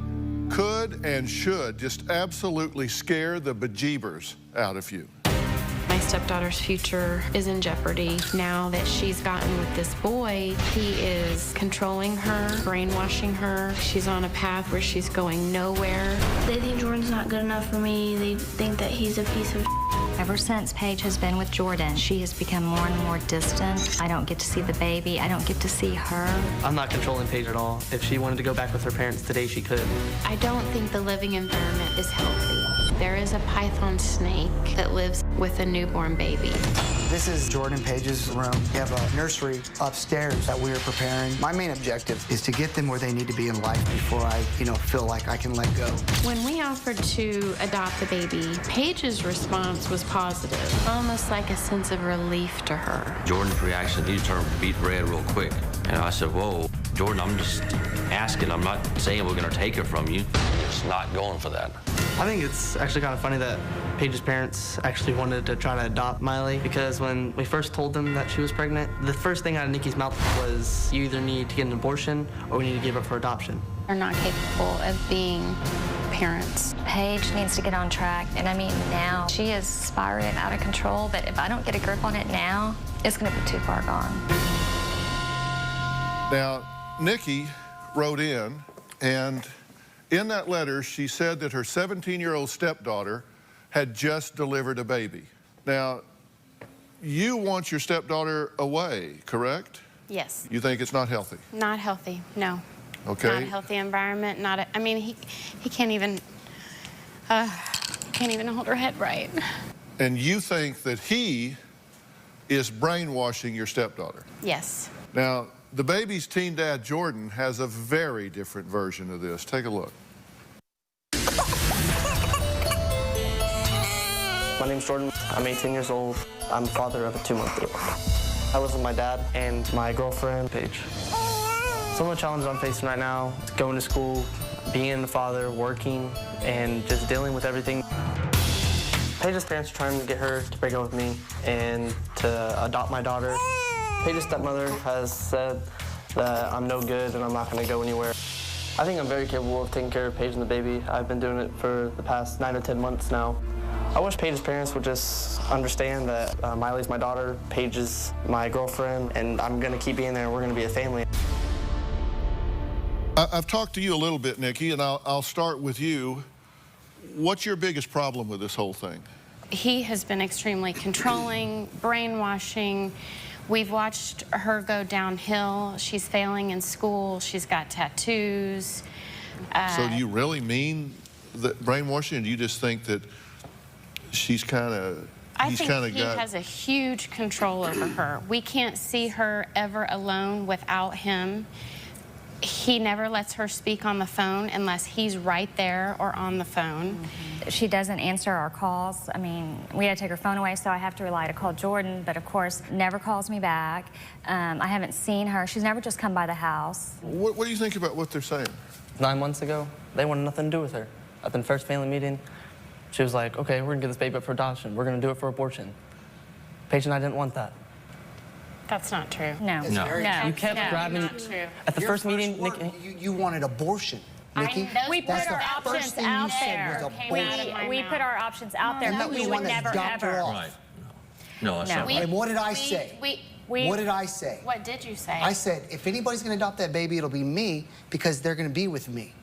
could and should just absolutely scare the bejeebers out of you. My stepdaughter's future is in jeopardy. Now that she's gotten with this boy, he is controlling her, brainwashing her. She's on a path where she's going nowhere. They think Jordan's not good enough for me. They think that he's a piece of Ever since Paige has been with Jordan, she has become more and more distant. I don't get to see the baby. I don't get to see her. I'm not controlling Paige at all. If she wanted to go back with her parents today, she could. I don't think the living environment is healthy. There is a python snake that lives with a newborn baby. This is Jordan and Paige's room. We have a nursery upstairs that we are preparing. My main objective is to get them where they need to be in life before I, feel like I can let go. When we offered to adopt the baby, Paige's response was positive, almost like a sense of relief to her. Jordan's reaction, he turned beet red real quick. And I said, whoa, Jordan, I'm just asking. I'm not saying we're going to take it from you. It's not going for that. I think it's actually kind of funny that Paige's parents actually wanted to try to adopt Miley, because when we first told them that she was pregnant, the first thing out of Nikki's mouth was, you either need to get an abortion or we need to give her for adoption. They're not capable of being parents. Paige needs to get on track, and now she is spiraling out of control, but if I don't get a grip on it now, it's going to be too far gone. Now, Nikki wrote in, and in that letter, she said that her 17-year-old stepdaughter had just delivered a baby. Now, you want your stepdaughter away, correct? Yes. You think it's not healthy? Not healthy, no. Okay. Not a healthy environment, not a, I mean, he can't even hold her head right. And you think that he is brainwashing your stepdaughter? Yes. Now, the baby's teen dad, Jordan, has a very different version of this. Take a look. My name's Jordan. I'm 18 years old. I'm the father of a 2-month baby. I live with my dad and my girlfriend, Paige. Some of the challenges I'm facing right now, going to school, being a father, working, and just dealing with everything. Paige's parents are trying to get her to break up with me and to adopt my daughter. Paige's stepmother has said that I'm no good and I'm not going to go anywhere. I think I'm very capable of taking care of Paige and the baby. I've been doing it for the past 9 or 10 months now. I wish Paige's parents would just understand that Miley's my daughter, Paige is my girlfriend, and I'm going to keep being there and we're going to be a family. I've talked to you a little bit, Nikki, and I'll start with you. What's your biggest problem with this whole thing? He has been extremely controlling, brainwashing. We've watched her go downhill. She's failing in school. She's got tattoos. So do you really mean that brainwashing, or do you just think that she's kind of... I think he has a huge control over her. We can't see her ever alone without him. He never lets her speak on the phone unless he's right there or on the phone. She doesn't answer our calls. I mean, we had to take her phone away, so I have to rely to call Jordan, but of course, never calls me back. I haven't seen her. She's never just come by the house. What do you think about what they're saying? 9 months ago, they wanted nothing to do with her. At the first family meeting, she was like, okay, we're going to give this baby up for adoption. We're going to do it for abortion. Paige and I didn't want that. That's not true. No. You kept grabbing... Not true. At the first meeting, Nikki... You wanted abortion, Nikki. We put our options out there. We put our options out there, but we would never, ever. Right. No, that's not right. And what did I say? What did I say? What did you say? I said, if anybody's going to adopt that baby, it'll be me, because they're going to be with me.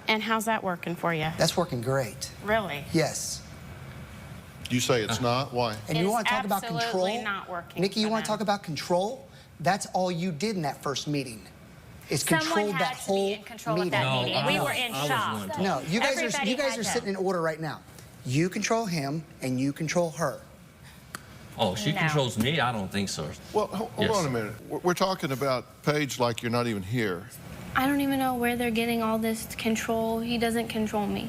And how's that working for you? That's working great. Really? Yes. You say it's not? Why? And you want to talk about control? Absolutely not working. Nikki, you want to talk about control? That's all you did in that first meeting. Is control that whole meeting. We were in shock. No, you guys are sitting in order right now. You control him and you control her. Oh, she controls me? I don't think so. Well, hold on a minute. We're talking about Paige like you're not even here. I don't even know where they're getting all this control. He doesn't control me.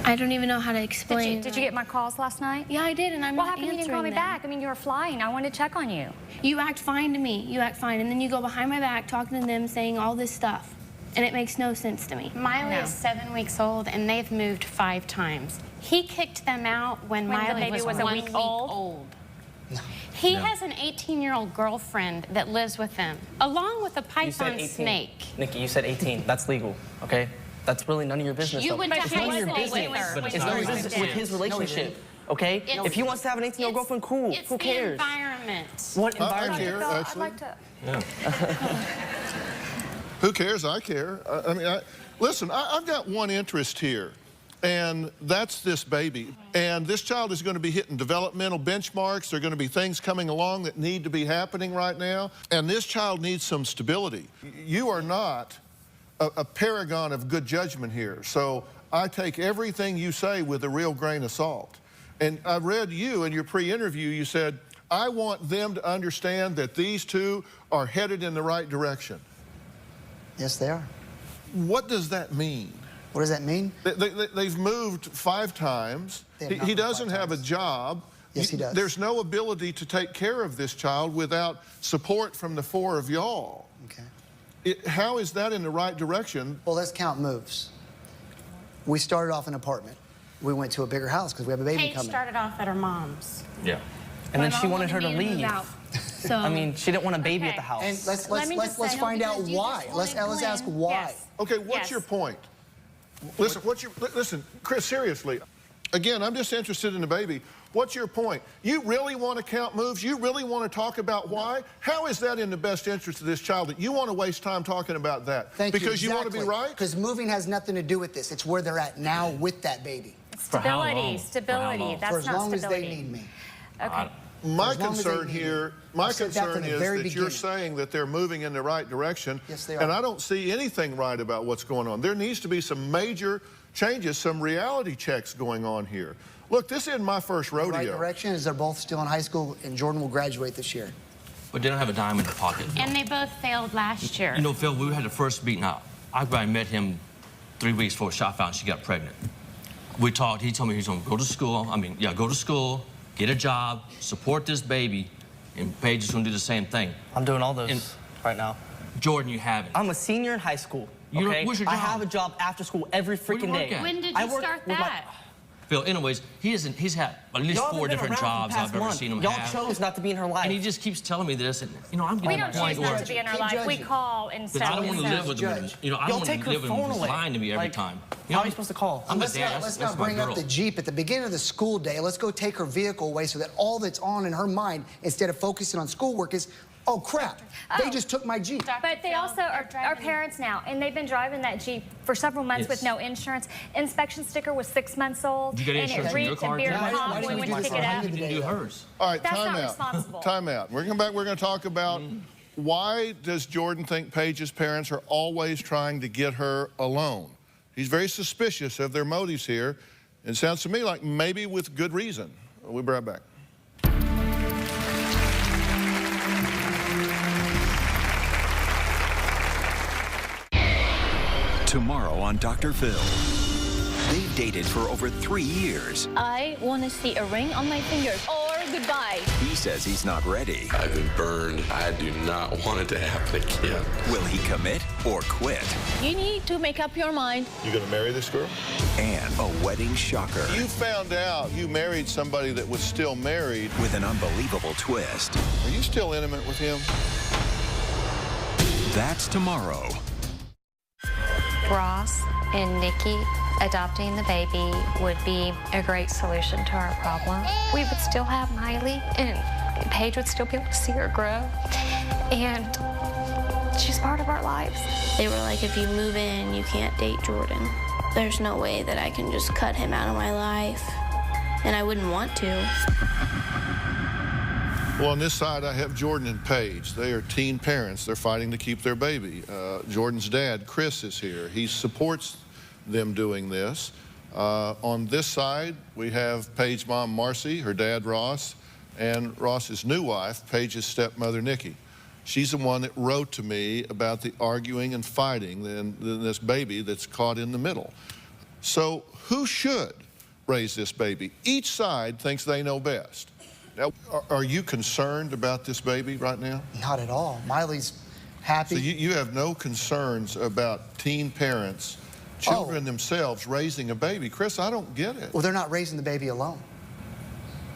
I don't even know how to explain. Did you get my calls last night? Yeah, I did, and I'm not answering them. Well, how come you didn't call me back? I mean, you were flying. I wanted to check on you. You act fine to me. You act fine, and then you go behind my back talking to them, saying all this stuff, and it makes no sense to me. Miley is 7 weeks old, and they've moved 5 times. He kicked them out when Miley the baby was a week old. He has an 18-year-old girlfriend that lives with them, along with a python snake. Nikki, you said 18. That's legal, okay? That's really none of your business. You went to high school with her. It's none of your business with his relationship, okay? If he wants to have an 18-year-old girlfriend, cool. Who cares? It's the environment. What environment? I care, actually. I'd like to... Who cares? I care. I mean, listen, I've got one interest here, and that's this baby. And this child is going to be hitting developmental benchmarks. There are going to be things coming along that need to be happening right now. And this child needs some stability. You are not a paragon of good judgment here. So I take everything you say with a real grain of salt. And I read you in your pre-interview, you said, I want them to understand that these two are headed in the right direction. Yes, they are. What does that mean? What does that mean? They've moved 5 times. He doesn't have a job. Yes, he does. There's no ability to take care of this child without support from the 4 of y'all. Okay. How is that in the right direction? Well, let's count moves. We started off in an apartment. We went to a bigger house because we have a baby Paige coming. started off at her mom's. Yeah. And then she wanted her to leave. So I mean, she didn't want a baby at the house. And let's find out why. Let's ask why. Okay, what's your point? Listen, Chris, seriously, Again, I'm just interested in the baby. What's your point? You really want to count moves? You really want to talk about why? How is that in the best interest of this child that you want to waste time talking about that? Thank you. Because you want to be right? Because moving has nothing to do with this. It's where they're at now with that baby. Stability, stability. That's For as not long stability. as they need me. Okay. My concern here, is that you're beginning. saying that they're moving in the right direction. Yes, they are. And I don't see anything right about what's going on. There needs to be some major changes, some reality checks going on here. Look, this isn't my first rodeo. The right direction is they're both still in high school, and Jordan will graduate this year. But they don't have a dime in their pocket. And they both failed last year. You know, Phil, we had the first meeting out. I met him 3 weeks before shot found she got pregnant. We talked, he told me he's gonna go to school. Go to school, get a job, support this baby, and Paige is gonna do the same thing. I'm doing all those right now. Jordan, you haven't. I'm a senior in high school. Okay? What's your job? I have a job after school every freaking day. When did you start that? Phil, anyways, he's had at least 4 different jobs I've ever seen him have. Y'all chose not to be in her life. And he just keeps telling me this, and, you know, I'm We getting don't choose not to be in our life. We call instead. I don't want to live with him. You know, I don't want to live with him lying to me every time. You know, how are you supposed to call? Let's not bring up the Jeep at the beginning of the school day. Let's go take her vehicle away so that all that's on in her mind, instead of focusing on schoolwork, is, oh crap, they just took my Jeep. But they also are parents now, and they've been driving that Jeep for several months with no insurance. Inspection sticker was 6 months old, you get and it reeked of beer and pop when we went to pick it up. You didn't do hers. All right, That's time not out. responsible. Time out. We're going to come back. We're going to talk about why does Jordan think Paige's parents are always trying to get her alone? He's very suspicious of their motives here. It sounds to me like maybe with good reason. We'll be right back. Tomorrow on Dr. Phil. They've dated for over 3 years. I want to see a ring on my finger or goodbye. He says he's not ready. I've been burned. I do not want it to happen again. Will he commit or quit? You need to make up your mind. You gonna marry this girl? And a wedding shocker. You found out you married somebody that was still married. With an unbelievable twist. Are you still intimate with him? That's tomorrow. Ross and Nikki adopting the baby would be a great solution to our problem. We would still have Miley, and Paige would still be able to see her grow, and she's part of our lives. They were like, if you move in, you can't date Jordan. There's no way that I can just cut him out of my life, and I wouldn't want to. Well, on this side, I have Jordan and Paige. They are teen parents. They're fighting to keep their baby. Jordan's dad, Chris, is here. He supports them doing this. On this side, we have Paige's mom, Marcy, her dad, Ross, and Ross's new wife, Paige's stepmother, Nikki. She's the one that wrote to me about the arguing and fighting and this baby that's caught in the middle. So who should raise this baby? Each side thinks they know best. Now, are you concerned about this baby right now? Not at all. Miley's happy. So you have no concerns about teen parents, children themselves raising a baby. Chris, I don't get it. Well, they're not raising the baby alone.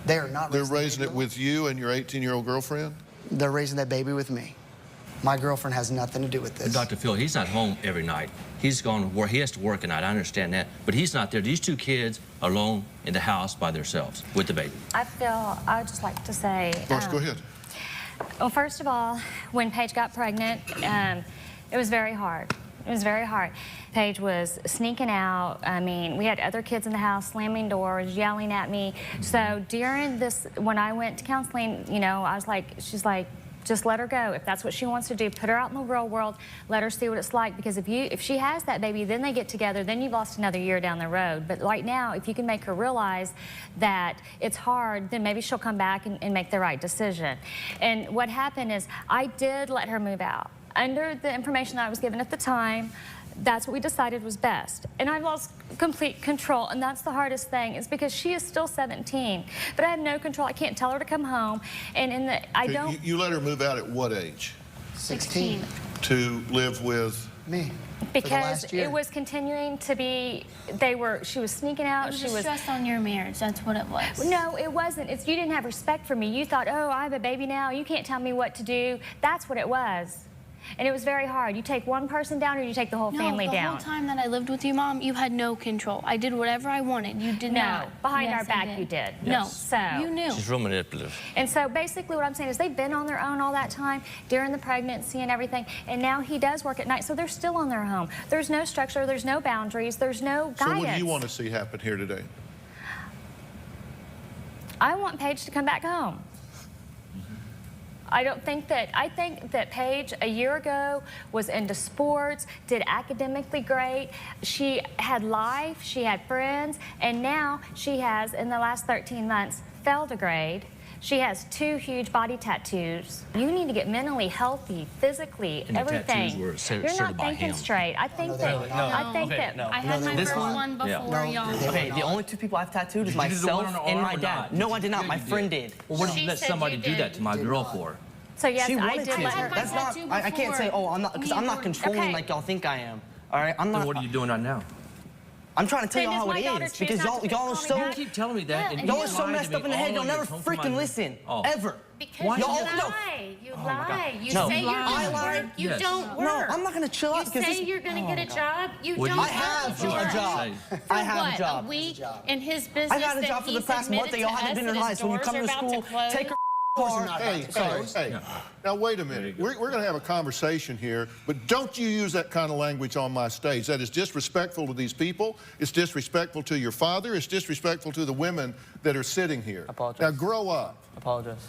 They are not. They're raising it with you and your 18-year-old girlfriend? They're raising that baby with me. My girlfriend has nothing to do with this. Dr. Phil, he's not home every night. He's gone to work. He has to work at night. I understand that. But he's not there. These 2 kids alone in the house by themselves with the baby. I would just like to say... Go ahead. Well, first of all, when Paige got pregnant, it was very hard. It was very hard. Paige was sneaking out. I mean, we had other kids in the house, slamming doors, yelling at me. So during this, when I went to counseling, you know, I was like, she's like, just let her go. If that's what she wants to do, put her out in the real world, let her see what it's like. Because if she has that baby, then they get together, then you've lost another year down the road. But right now, if you can make her realize that it's hard, then maybe she'll come back and make the right decision. And what happened is I did let her move out. Under the information that I was given at the time, that's what we decided was best. And I lost complete control, and that's the hardest thing, is because she is still 17, but I have no control. I can't tell her to come home, and I don't... You let her move out at what age? 16. To live with... Me. Because it was continuing to be, she was sneaking out. It was stress on your marriage, that's what it was. No, it wasn't. You didn't have respect for me. You thought, oh, I have a baby now. You can't tell me what to do. That's what it was. And it was very hard. You take one person down or you take the whole family the down? The whole time that I lived with you, Mom, you had no control. I did whatever I wanted. You did not. No, behind our back you did. No, so you knew. She's real manipulative. And so basically what I'm saying is they've been on their own all that time during the pregnancy and everything, and now he does work at night, so they're still on their home. There's no structure, there's no boundaries, there's no guidance. So what do you want to see happen here today? I want Paige to come back home. I think that Paige a year ago was into sports, did academically great. She had life, she had friends, and now she has, in the last 13 months, failed a grade. She has 2 huge body tattoos. You need to get mentally healthy, physically, and everything. The tattoos were You're not thinking straight. I think that. I had my first one before y'all. Okay, the only 2 people I've tattooed is myself and my dad. No, I did not. My friend did. Well, what did you let somebody do that to my girl for? So yes, she I wanted did to. let her. That's not. I can't say. Oh, I'm not, because I'm not controlling like y'all think I am. All right, I'm not. Then what are you doing right now? I'm trying to tell y'all how it is because y'all are so. You keep telling me that. And y'all are so messed up in the head. Y'all never freaking listen ever. Because you lie. You lie. You say you're gonna work. You don't work. No, I'm not gonna chill out because you say you're gonna get a job. You don't. I have a job. I have a job. A week in his business. I got a job for the past month that y'all haven't been in life. When you come to school, take her. Hey, now wait a minute. We're going to have a conversation here, but don't you use that kind of language on my stage. That is disrespectful to these people. It's disrespectful to your father. It's disrespectful to the women that are sitting here. Apologize. Now grow up. Apologize.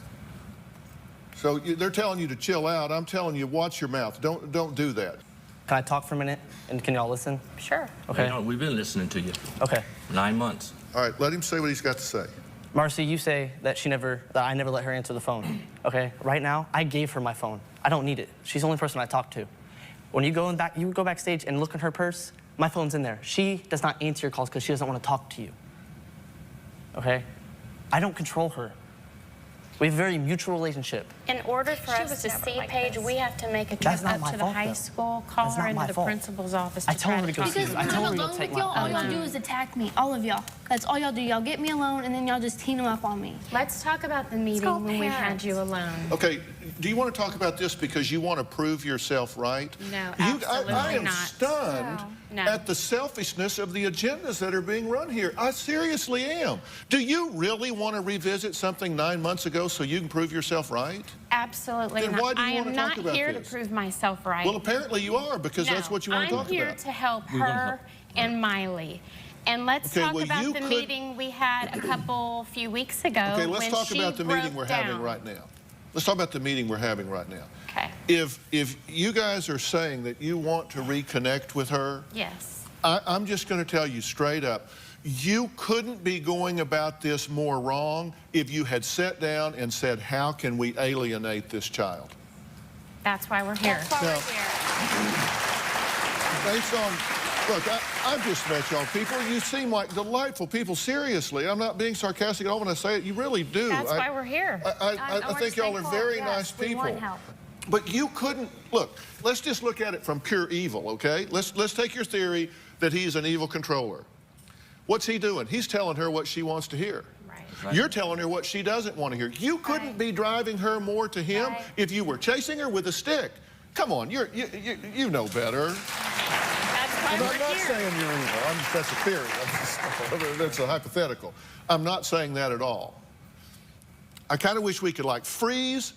So they're telling you to chill out. I'm telling you, watch your mouth. Don't do that. Can I talk for a minute? And can y'all listen? Sure. Okay. No, we've been listening to you. Okay. 9 months. All right, let him say what he's got to say. Marcy, you say that I never let her answer the phone. Okay, right now, I gave her my phone. I don't need it. She's the only person I talk to. When you go backstage and look in her purse, my phone's in there. She does not answer your calls because she doesn't want to talk to you. Okay? I don't control her. We have a very mutual relationship. In order for us to see Paige, we have to make a trip up to the high school, call her into the principal's office to try to talk to her. Because when I'm alone with y'all, all y'all do is attack me, all of y'all. That's all y'all do. Y'all get me alone, and then y'all just team up on me. Let's talk about the meeting when we had you alone. Okay, do you want to talk about this because you want to prove yourself right? No, absolutely I am not. stunned at the selfishness of the agendas that are being run here. I seriously am. Do you really want to revisit something 9 months ago so you can prove yourself right? Absolutely then not. why do you I want am to talk not about here this? to prove myself right. Well, apparently you are because that's what you want to talk about. I'm here to help her and Miley. And let's talk about the meeting we had a few weeks ago. Okay, let's talk about the meeting we're having right now. Let's talk about the meeting we're having right now. Okay. If you guys are saying that you want to reconnect with her, yes, I'm just going to tell you straight up, you couldn't be going about this more wrong if you had sat down and said, how can we alienate this child? That's why we're here. That's why we're here. Based on, look, I've just met y'all people. You seem like delightful people. Seriously, I'm not being sarcastic at all when I say it. You really do. That's why we're here. I think y'all are very nice people. We want help. But you couldn't, look, let's just look at it from pure evil, okay? Let's take your theory that he's an evil controller. What's he doing? He's telling her what she wants to hear. Right. You're telling her what she doesn't want to hear. You couldn't be driving her more to him if you were chasing her with a stick. Come on, you know better. I'm not saying you're evil. That's a theory. That's a hypothetical. I'm not saying that at all. I kind of wish we could like freeze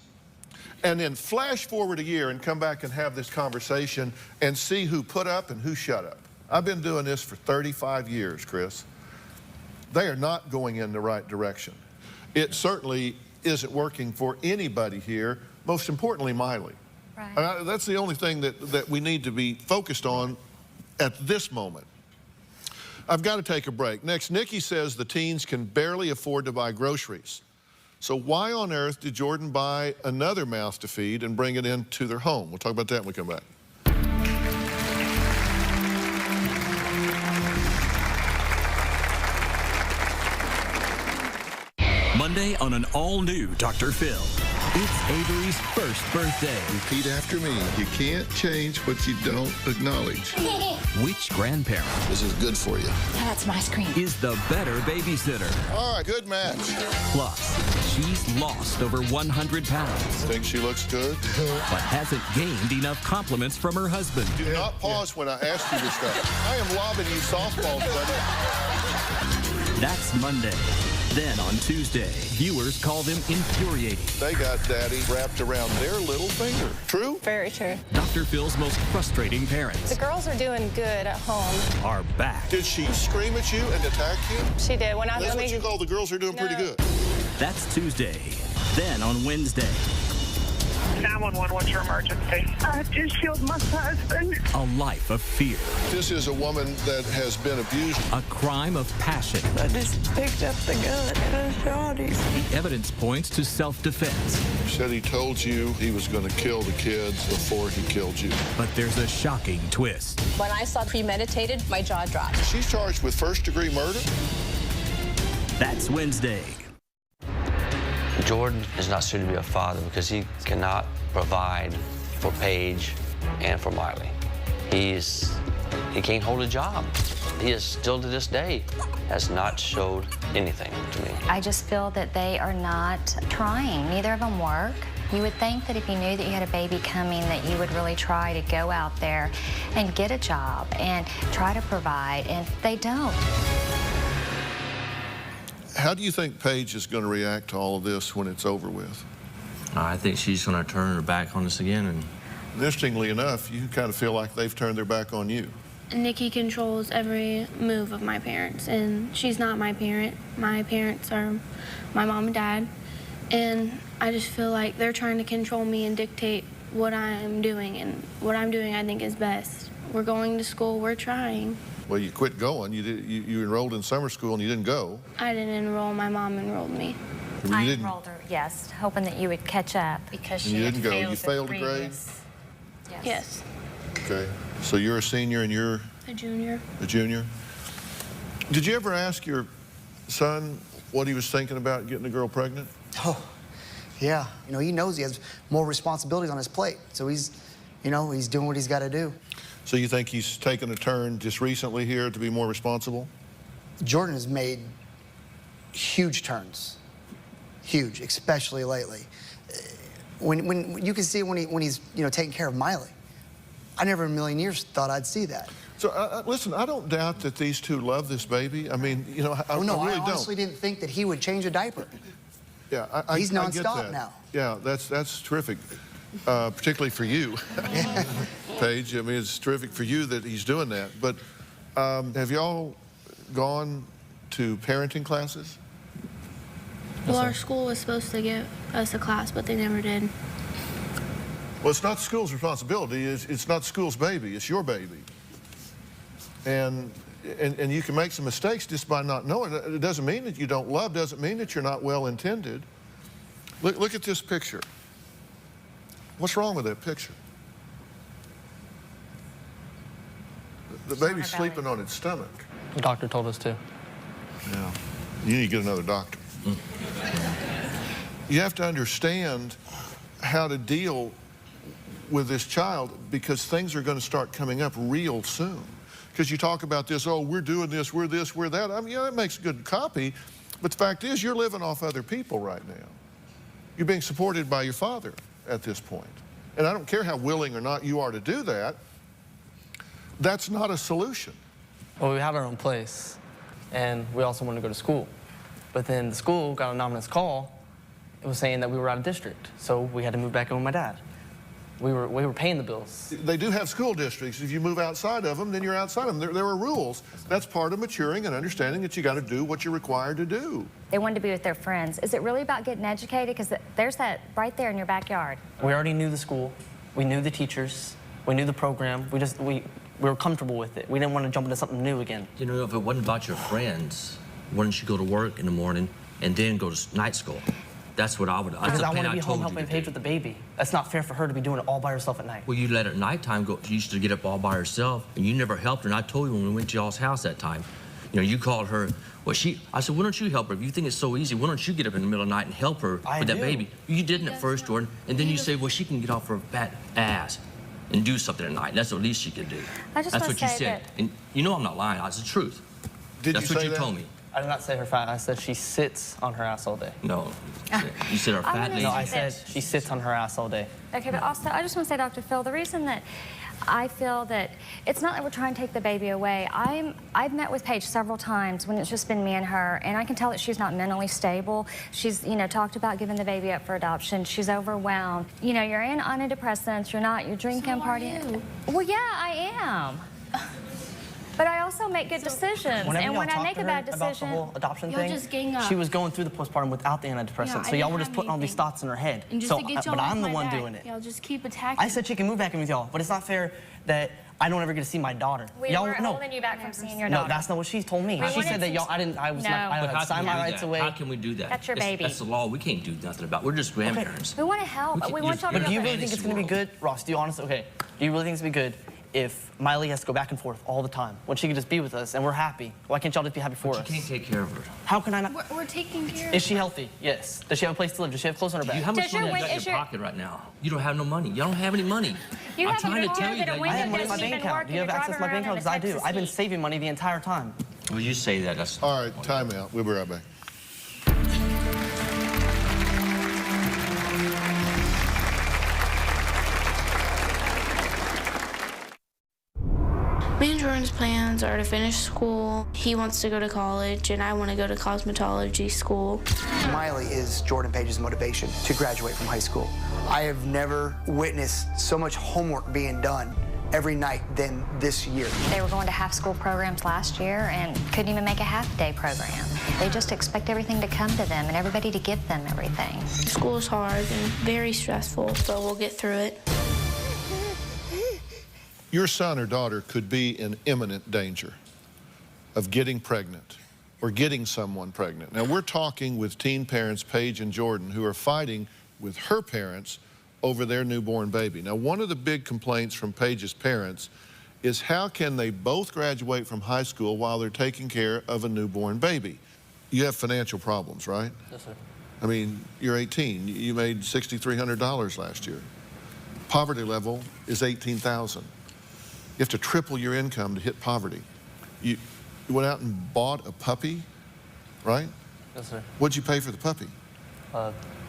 and then flash forward a year and come back and have this conversation and see who put up and who shut up. I've been doing this for 35 years, Chris. They are not going in the right direction. It certainly isn't working for anybody here, most importantly, Miley. Right. That's the only thing that we need to be focused on at this moment. I've got to take a break. Next, Nikki says the teens can barely afford to buy groceries. So why on earth did Jordan buy another mouth to feed and bring it into their home? We'll talk about that when we come back. Monday on an all-new Dr. Phil. It's Avery's first birthday. Repeat after me. You can't change what you don't acknowledge. Which grandparent This is good for you. That's my screen. is the better babysitter? All right, good match. Plus, She's lost over 100 pounds. Think she looks good? But hasn't gained enough compliments from her husband. Do not pause when I ask you this stuff. I am lobbing you softballs, buddy. That's Monday. Then on Tuesday, viewers called him infuriating. They got daddy wrapped around their little finger. True? Very true. Dr. Phil's most frustrating parents The girls are doing good at home. are back. Did she scream at you and attack you? She did. When I That's what you call the girls are doing pretty good. That's Tuesday. Then on Wednesday, 911, what's your emergency? I just killed my husband. a life of fear. This is a woman that has been abused. A crime of passion. I just picked up the gun and I shot him. The evidence points to self-defense. He said he told you he was going to kill the kids before he killed you. But there's a shocking twist. When I saw premeditated, my jaw dropped. She's charged with first-degree murder. That's Wednesday. Jordan is not suited to be a father because he cannot provide for Paige and for Miley. He can't hold a job. He is still to this day has not showed anything to me. I just feel that they are not trying. Neither of them work. You would think that if you knew that you had a baby coming, that you would really try to go out there and get a job and try to provide, and they don't. How do you think Paige is going to react to all of this when it's over with? I think she's going to turn her back on us again. And Interestingly enough, you kind of feel like they've turned their back on you. Nikki controls every move of my parents, and she's not my parent. My parents are my mom and dad, and I just feel like they're trying to control me and dictate what I'm doing, and what I'm doing I think is best. We're going to school, we're trying. Well, you quit going. You enrolled in summer school and you didn't go. I didn't enroll, my mom enrolled me. I enrolled her, yes, hoping that you would catch up. Because she didn't go. You failed a grade? Yes. Okay. So you're a senior and you're A junior. a junior. Did you ever ask your son what he was thinking about getting a girl pregnant? Oh, yeah. You know, he knows he has more responsibilities on his plate. So he's doing what he's got to do. So you think he's taken a turn just recently here to be more responsible? Jordan has made huge turns. Huge, especially lately. When you can see when he's taking care of Miley. I never in a million years thought I'd see that. So listen, I don't doubt that these two love this baby. I mean, I really I don't. honestly didn't think that he would change a diaper. Yeah, He's I get nonstop that. now. Yeah, that's terrific, particularly for you, Paige. I mean, it's terrific for you that he's doing that. But have y'all gone to parenting classes? Well, our school was supposed to give us a class, but they never did. Well, it's not the school's responsibility. It's not the school's baby. It's your baby. And you can make some mistakes just by not knowing. It doesn't mean that you don't love. Doesn't mean that you're not well intended. Look at this picture. What's wrong with that picture? The baby's sleeping on its stomach. The doctor told us to. Yeah. You need to get another doctor. You have to understand how to deal with this child because things are going to start coming up real soon. Because you talk about this, oh, we're doing this, we're that. I mean, yeah, that makes good copy. But the fact is, you're living off other people right now. You're being supported by your father at this point. And I don't care how willing or not you are to do that. That's not a solution. Well, we had our own place, and we also wanted to go to school. But then the school got an anonymous call. It was saying that we were out of district, so we had to move back in with my dad. We were paying the bills. They do have school districts. If you move outside of them, then you're outside of them. There are rules. That's part of maturing and understanding that you got to do what you're required to do. They wanted to be with their friends. Is it really about getting educated? Because there's that right there in your backyard. We already knew the school. We knew the teachers. We knew the program. We were comfortable with it. We didn't want to jump into something new again. You know, if it wasn't about your friends, why don't you go to work in the morning and then go to night school? That's what I would. Because I want to be home helping Paige with the baby. That's not fair for her to be doing it all by herself at night. Well, you let her at nighttime go. She used to get up all by herself, and you never helped her. And I told you when we went to y'all's house that time, you called her. Well, I said, why don't you help her? If you think it's so easy, why don't you get up in the middle of the night and help her with that baby? You didn't at first, Jordan, and then you say, well, she can get off her fat ass and do something at night. That's the least she could do. I just That's want what to you say said. And you know I'm not lying. It's the truth. Did That's you what say you that? told me. I did not say her fat. I said she sits on her ass all day. No, you said her fat lady. No, I said she sits on her ass all day. Okay, but also, I just want to say, Dr. Phill, the reason that I feel that it's not that we're trying to take the baby away. I've met with Paige several times when it's just been me and her, and I can tell that she's not mentally stable. She's, you know, talked about giving the baby up for adoption. She's overwhelmed. You know, you're in antidepressants. You're drinking, partying. Well, yeah, I am. But I also make good decisions, and when I make a bad decision, about the whole adoption Y'all thing, just gang up. she was going through the postpartum without the antidepressant, Yeah, so y'all were just putting all these thoughts in her head. And just So, to get y'all but off I'm the my one back. doing it. Y'all just keep attacking. I said she can move back in with y'all, but it's not fair that I don't ever get to see my daughter. we weren't holding you back from seeing your daughter. No, that's not what she told me. We She wanted said that to- y'all, I had signed my rights away. How can we do that? That's your baby. That's the law. We can't do nothing about it. We're just grandparents. We want to help. We want y'all to But do you feel really think it's going to be good, Ross? Do you honestly, okay, do you really think it's going to be good if Miley has to go back and forth all the time when she can just be with us and we're happy? Why can't y'all just be happy for us? You can't take care of her. How can I not? We're taking care of Is she healthy? Yes. Does she have a place to live? Does she have clothes on her back? How much money you got in your pocket right now? You don't have no money. Y'all don't have any money. You I'm have trying to more tell you than a that. window I have money in my because bank you've been account. Do you have working, access to my driving bank account? around Because I in a do. Texas I've been heat. saving money the entire time. Well, you say that. That's All right, time out. We'll be right back. Me and Jordan's plans are to finish school. He wants to go to college, and I want to go to cosmetology school. Miley is Jordan Page's motivation to graduate from high school. I have never witnessed so much homework being done every night than this year. They were going to half-school programs last year and couldn't even make a half-day program. They just expect everything to come to them and everybody to give them everything. School is hard and very stressful, but we'll get through it. Your son or daughter could be in imminent danger of getting pregnant or getting someone pregnant. Now, we're talking with teen parents Paige and Jordan who are fighting with her parents over their newborn baby. Now, one of the big complaints from Paige's parents is how can they both graduate from high school while they're taking care of a newborn baby? You have financial problems, right? Yes, sir. I mean, you're 18. You made $6,300 last year. Poverty level is $18,000. You have to triple your income to hit poverty. You went out and bought a puppy, right? Yes, sir. What'd you pay for the puppy?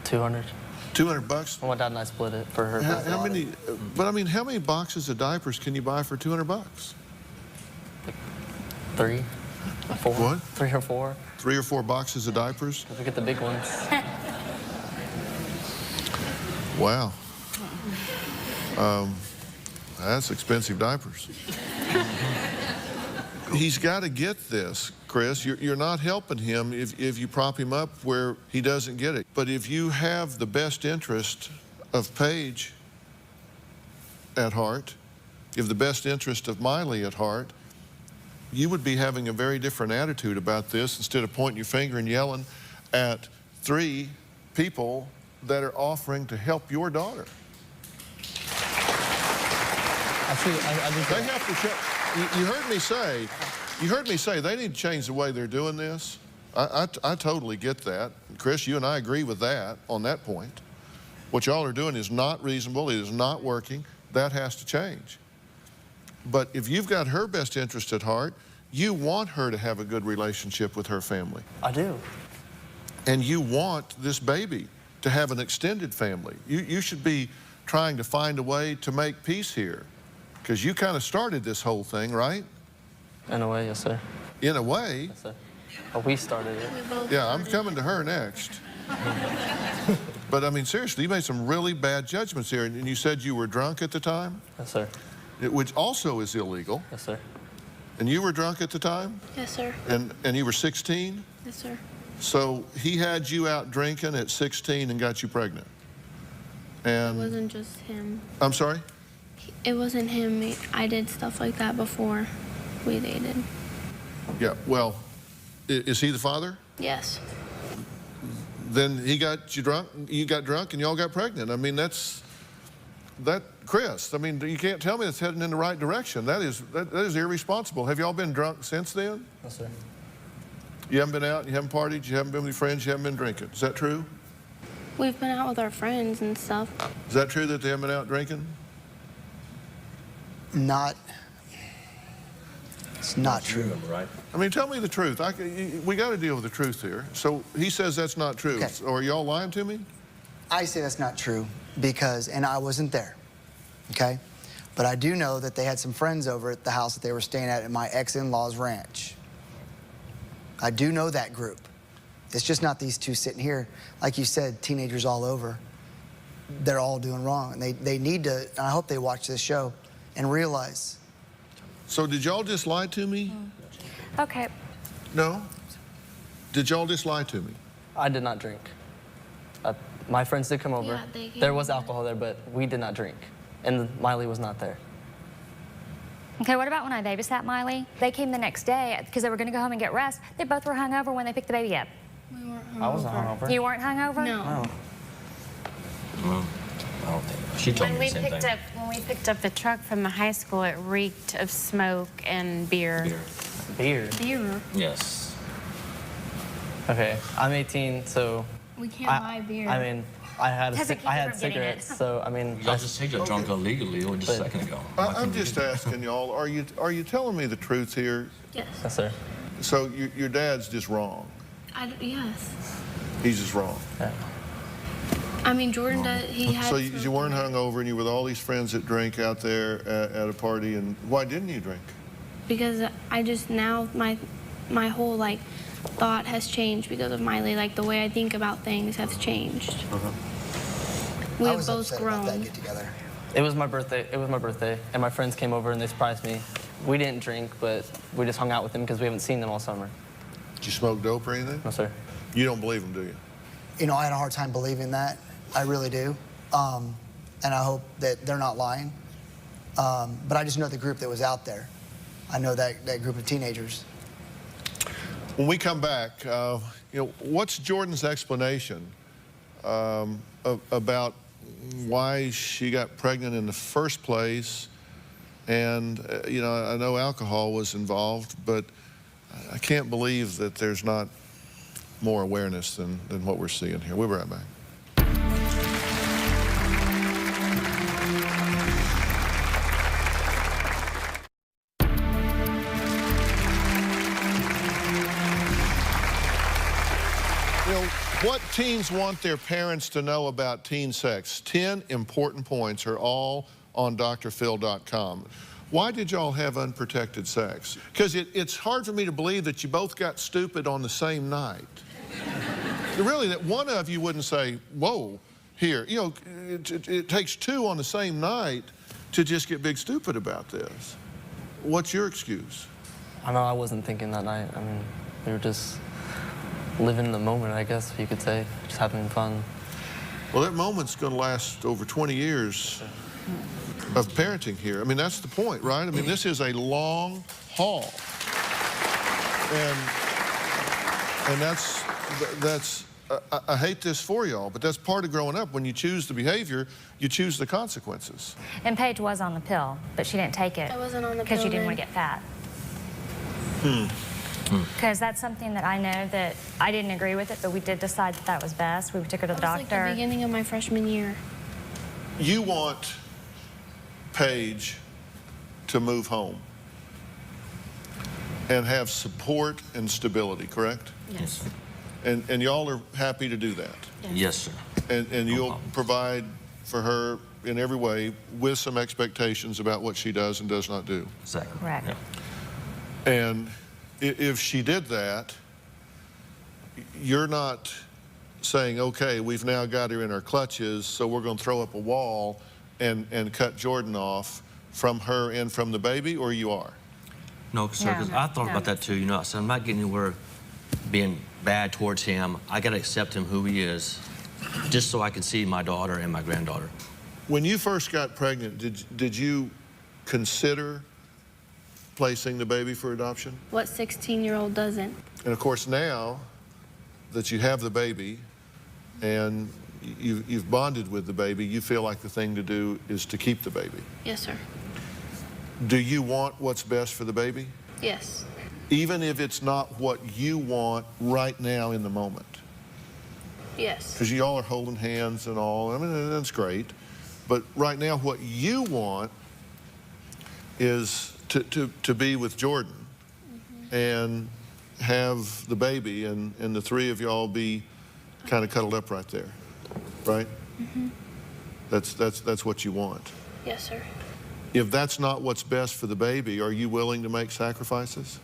200. 200 bucks? My dad and I split it for her. How many? But I mean, how many boxes of diapers can you buy for 200 bucks? 3, 4. What? 3 or 4. 3 or 4 boxes of diapers? We get the big ones. Wow. That's expensive diapers. He's got to get this, Chris. You're not helping him if you prop him up where he doesn't get it. But if you have the best interest of Paige at heart, you have the best interest of Miley at heart, you would be having a very different attitude about this instead of pointing your finger and yelling at 3 people that are offering to help your daughter. Actually, they have to check. You heard me say they need to change the way they're doing this. I totally get that. Chris, you and I agree with that on that point. What y'all are doing is not reasonable. It is not working. That has to change. But if you've got her best interest at heart, you want her to have a good relationship with her family. I do. And you want this baby to have an extended family. You should be trying to find a way to make peace here. Because you kind of started this whole thing, right? In a way, yes, sir. In a way? Yes, sir. But we started it. Yeah, I'm coming to her next. But I mean, seriously, you made some really bad judgments here. And you said you were drunk at the time? Yes, sir. Which also is illegal. Yes, sir. And you were drunk at the time? Yes, sir. And you were 16? Yes, sir. So he had you out drinking at 16 and got you pregnant? And It wasn't just him. I'm sorry? It wasn't him. I did stuff like that before we dated. Yeah, well, is he the father? Yes. Then he got you drunk, and y'all got pregnant. I mean, Chris, I mean, you can't tell me it's heading in the right direction. That is irresponsible. Have y'all been drunk since then? Yes, sir. You haven't been out, you haven't partied, you haven't been with your friends, you haven't been drinking. Is that true? We've been out with our friends and stuff. Is that true that they haven't been out drinking? Not. It's not true. Right? I mean, tell me the truth. We got to deal with the truth here. So he says that's not true. Okay. So are y'all lying to me? I say that's not true because, and I wasn't there, okay? But I do know that they had some friends over at the house that they were staying at my ex-in-law's ranch. I do know that group. It's just not these two sitting here. Like you said, teenagers all over. They're all doing wrong. And they need to, and I hope they watch this show and realize. So did y'all just lie to me? Okay. No? Did y'all just lie to me? I did not drink. My friends did come over. Yeah, they came there was over. alcohol there, but we did not drink. And Miley was not there. Okay, what about when I babysat Miley? They came the next day because they were going to go home and get rest. They both were hungover when they picked the baby up. We weren't hungover. I wasn't hungover. You weren't hungover? No. Well, I don't think. She told When me we the same picked thing. up the truck from the high school, it reeked of smoke and beer. Beer? Beer. Yes. Okay, I'm 18, so... We can't buy beer. I mean, I had Doesn't keep you from getting cigarettes, it. so I mean... Y'all just said you're drunk illegally just a second ago. I'm just asking y'all, are you telling me the truth here? Yes. Yes, sir. So your dad's just wrong. Yes. He's just wrong. Yeah. I mean, Jordan does, he had... So you weren't hungover and you were with all these friends that drink out there at a party, and why didn't you drink? Because I just now, my whole, like, thought has changed because of Miley. Like, the way I think about things has changed. We have both grown. That get together. It was my birthday. It was my birthday, and my friends came over and they surprised me. We didn't drink, but we just hung out with them because we haven't seen them all summer. Did you smoke dope or anything? No, sir. You don't believe them, do you? You know, I had a hard time believing that. I really do. And I hope that they're not lying. But I just know the group that was out there. I know that group of teenagers. When we come back, what's Jordan's explanation about why she got pregnant in the first place? And, I know alcohol was involved, but I can't believe that there's not more awareness than what we're seeing here. We'll be right back. What teens want their parents to know about teen sex? 10 important points are all on drphill.com. Why did y'all have unprotected sex? Because it's hard for me to believe that you both got stupid on the same night. Really, that one of you wouldn't say, whoa, here. It takes two on the same night to just get big stupid about this. What's your excuse? I know I wasn't thinking that night. I mean, we were just living in the moment, I guess you could say, just having fun. Well, that moment's going to last over 20 years of parenting here. I mean, that's the point, right? I mean, this is a long haul. And that's I hate this for y'all, but that's part of growing up. When you choose the behavior, you choose the consequences. And Paige was on the pill, but she didn't take it. I wasn't on the pill because you didn't then. want to get fat. Because that's something that I know that I didn't agree with it, but we did decide that that was best. We took her to the That was like doctor. the beginning of my freshman year. You want Paige to move home and have support and stability, correct? Yes. And y'all are happy to do that? Yes, sir. And you'll provide for her in every way with some expectations about what she does and does not do. Exactly. Correct. Yeah. And if she did that, you're not saying, okay, we've now got her in our clutches, so we're going to throw up a wall and cut Jordan off from her and from the baby, or you are? No, sir, because I thought about that too. I said, I'm not getting anywhere being bad towards him. I got to accept him who he is, just so I can see my daughter and my granddaughter. When you first got pregnant, did you consider placing the baby for adoption? What 16-year-old doesn't? And of course, now that you have the baby and you've bonded with the baby, you feel like the thing to do is to keep the baby. Yes, sir. Do you want what's best for the baby? Yes. Even if it's not what you want right now in the moment? Yes. Because y'all are holding hands and all. I mean, that's great. But right now, what you want is to be with Jordan and have the baby, and the three of y'all be kind of cuddled up right there, right? Mm-hmm. That's what you want. Yes, sir. If that's not what's best for the baby, are you willing to make sacrifices?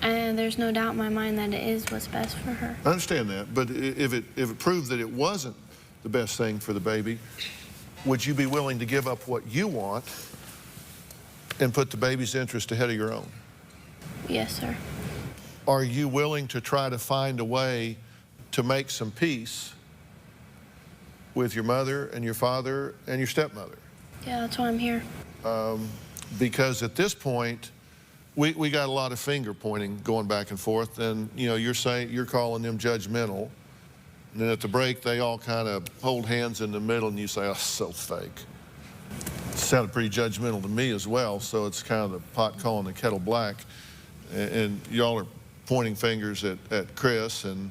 And there's no doubt in my mind that it is what's best for her. I understand that, but if it proved that it wasn't the best thing for the baby, would you be willing to give up what you want and put the baby's interest ahead of your own? Yes, sir. Are you willing to try to find a way to make some peace with your mother and your father and your stepmother? Yeah, that's why I'm here. Because at this point, we got a lot of finger pointing going back and forth, and you know, you're calling them judgmental, and then at the break they all kind of hold hands in the middle, and you say, "Oh, so fake." It sounded pretty judgmental to me as well, so it's kind of the pot calling the kettle black, and y'all are pointing fingers at Chris and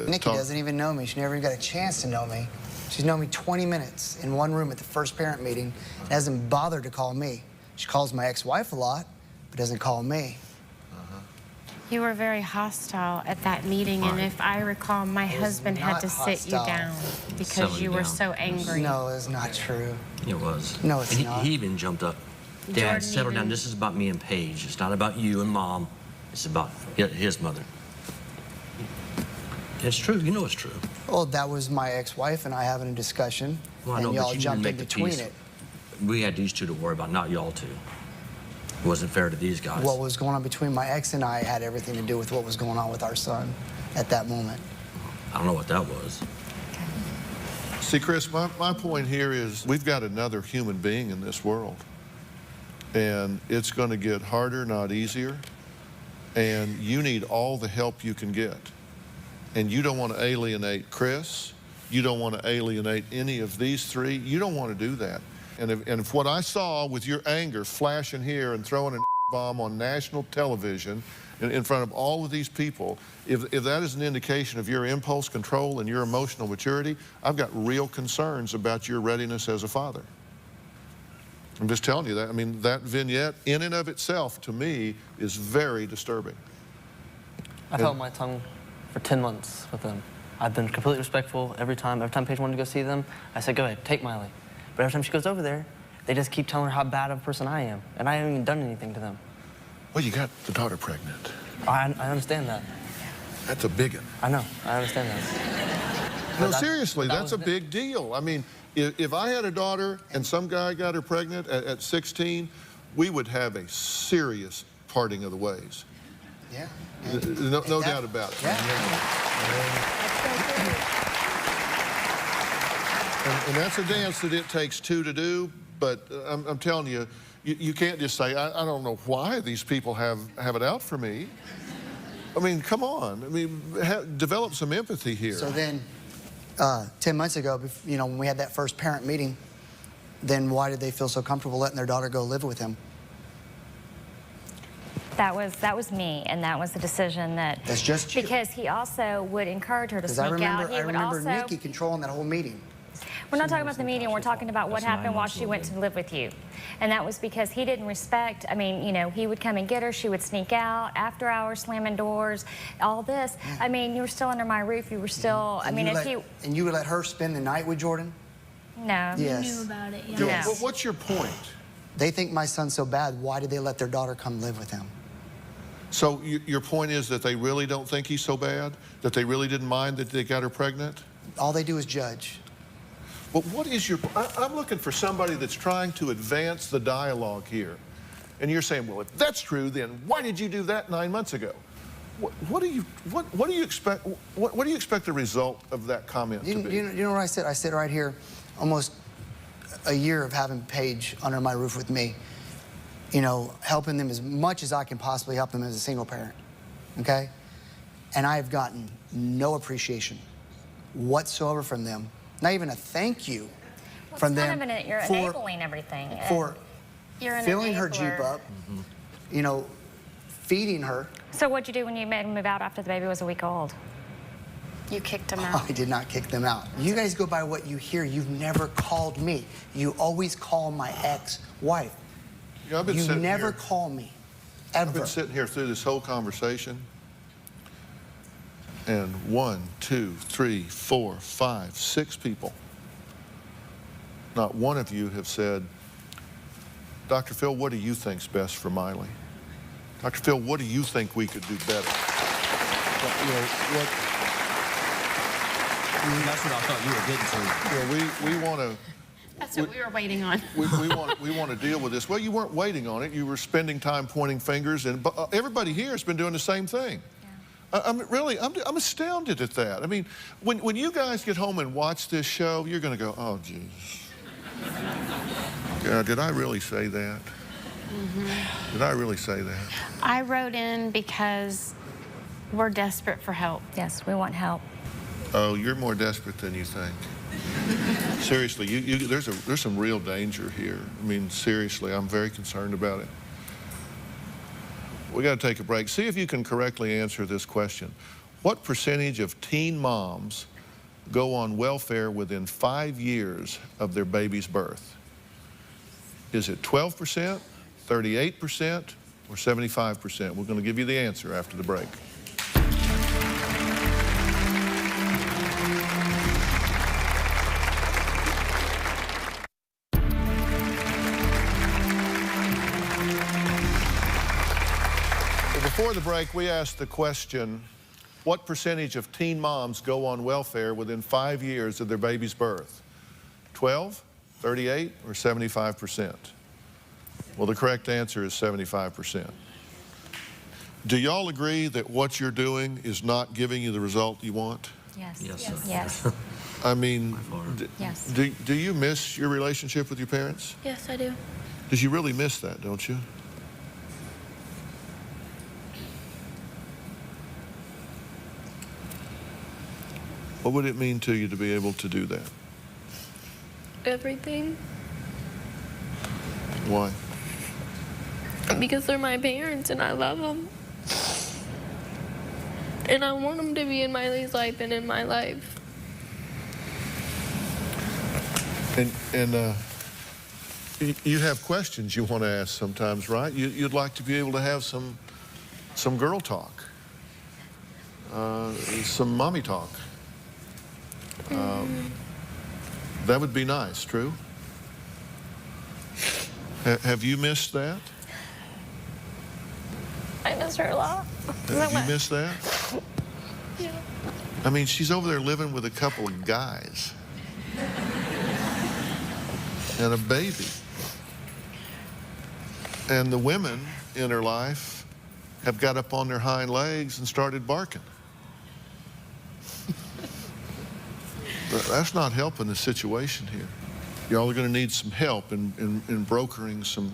Nikki doesn't even know me. She never even got a chance to know me. She's known me 20 minutes in one room at the first parent meeting and hasn't bothered to call me. She calls my ex-wife a lot, but doesn't call me. You were very hostile at that meeting, and if I recall, my husband had to sit you down because you were so angry. No, it's not true. It was. No, it's and not. He even jumped up. Dad, Jordan settle down. even- This is about me and Paige. It's not about you and Mom. It's about his mother. It's true. You know it's true. Well, that was my ex-wife and I having a discussion, Well, I know, and but y'all you didn't jumped make in the between peace. it. We had these two to worry about, not y'all two. It wasn't fair to these guys. What was going on between my ex and I had everything to do with what was going on with our son at that moment. I don't know what that was. See, Chris, my point here is we've got another human being in this world, and it's going to get harder, not easier, and you need all the help you can get. And you don't want to alienate Chris. You don't want to alienate any of these three. You don't want to do that. And if what I saw with your anger flashing here and throwing a bomb on national television in front of all of these people, if that is an indication of your impulse control and your emotional maturity, I've got real concerns about your readiness as a father. I'm just telling you that. I mean, that vignette in and of itself, to me, is very disturbing. I've held my tongue for 10 months with them. I've been completely respectful every time. Every time Paige wanted to go see them, I said, go ahead, take Miley. But every time she goes over there, they just keep telling her how bad of a person I am. And I haven't even done anything to them. Well, you got the daughter pregnant. I understand that. That's a big one. I know, I understand that. No, seriously, that's a big deal. I mean, if I had a daughter and some guy got her pregnant at 16, we would have a serious parting of the ways. Yeah. No doubt about it. And that's a dance that it takes two to do, but I'm telling you, you can't just say, I don't know why these people have it out for me. I mean, come on. I mean, develop some empathy here. So then, 10 months ago, you know, when we had that first parent meeting, then why did they feel so comfortable letting their daughter go live with him? That was me, and that was the decision that... That's just you. Because he also would encourage her to Because sneak out. I remember Nikki controlling that whole meeting. We're not talking about the meeting. We're talking about what happened while she went to live with you. And that was because he didn't respect, I mean, you know, he would come and get her. She would sneak out, after hours, slamming doors, all this. I mean, you were still under my roof. You were still, I mean, if you... And you would let her spend the night with Jordan? No. Yes. You knew about it, yeah. Yes. Well, what's your point? They think my son's so bad. Why did they let their daughter come live with him? So your point is that they really don't think he's so bad? That they really didn't mind that they got her pregnant? All they do is judge. But what is your... I'm looking for somebody that's trying to advance the dialogue here. And you're saying, well, if that's true, then why did you do that 9 months ago? What do you expect? What do you expect the result of that comment to be? You know what I said? I said right here, almost a year of having Paige under my roof with me. You know, helping them as much as I can possibly help them as a single parent, okay? And I have gotten no appreciation whatsoever from them, not even a thank you from them. You're enabling everything. For you're filling her Jeep up, you know, feeding her. So what'd you do when you made him move out after the baby was a week old? You kicked him out. I did not kick them out. You guys go by what you hear. You've never called me. You always call my ex-wife. Yeah, You never call me. I've been sitting here through this whole conversation, and 1, 2, 3, 4, 5, 6 people, not one of you have said, Dr. Phill, what do you think's best for Miley? Dr. Phill, what do you think we could do better? That's what I thought you were getting to. We want to. That's what we were waiting on. we want to deal with this. Well, you weren't waiting on it. You were spending time pointing fingers, and everybody here has been doing the same thing. Yeah. I'm astounded at that. I mean, when you guys get home and watch this show, you're going to go, oh, geez. Did I really say that? Mm-hmm. Did I really say that? I wrote in because we're desperate for help. Yes, we want help. Oh, you're more desperate than you think. Seriously, there's some real danger here. I mean, seriously, I'm very concerned about it. We got to take a break. See if you can correctly answer this question. What percentage of teen moms go on welfare within 5 years of their baby's birth? Is it 12%, 38%, or 75%? We're going to give you the answer after the break. Before the break, we asked the question, what percentage of teen moms go on welfare within 5 years of their baby's birth? 12, 38, or 75%? Well, the correct answer is 75%. Do y'all agree that what you're doing is not giving you the result you want? Yes. Yes, sir. Yes. I mean, Yes. do you miss your relationship with your parents? Yes, I do. Because you really miss that, don't you? What would it mean to you to be able to do that? Everything. Why? Because they're my parents and I love them. And I want them to be in Miley's life and in my life. And you have questions you want to ask sometimes, right? You'd like to be able to have some girl talk, some mommy talk. That would be nice, true? Have you missed that? I miss her a lot. Have you missed that? Yeah. I mean, she's over there living with a couple of guys and a baby. And the women in her life have got up on their hind legs and started barking. That's not helping the situation here. Y'all are going to need some help in brokering some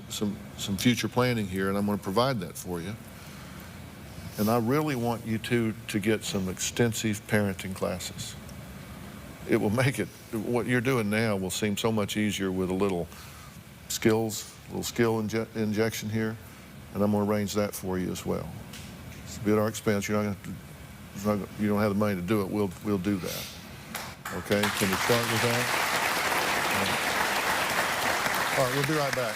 future planning here, and I'm going to provide that for you. And I really want you two to get some extensive parenting classes. It will make it, what you're doing now will seem so much easier with a little skill injection here, and I'm going to arrange that for you as well. It's a bit at our expense. You're not going to, you don't have the money to do it. We'll do that. Okay, can we start with that? All right, we'll be right back.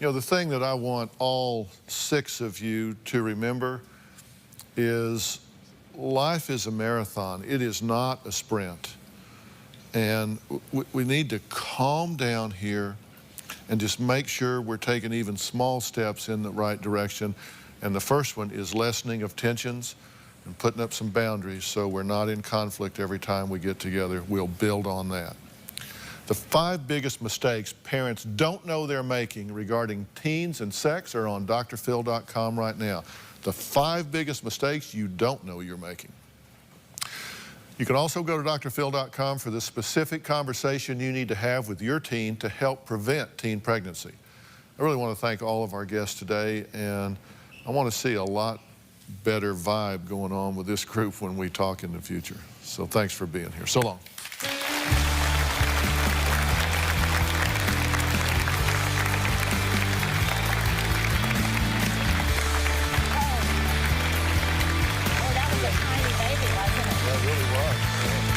You know, the thing that I want all 6 of you to remember is life is a marathon. It is not a sprint. And we need to calm down here and just make sure we're taking even small steps in the right direction. And the first one is lessening of tensions and putting up some boundaries so we're not in conflict every time we get together. We'll build on that. The 5 biggest mistakes parents don't know they're making regarding teens and sex are on drphill.com right now. The 5 biggest mistakes you don't know you're making. You can also go to drphill.com for the specific conversation you need to have with your teen to help prevent teen pregnancy. I really want to thank all of our guests today, and I want to see a lot better vibe going on with this group when we talk in the future. So thanks for being here. So long. That really was.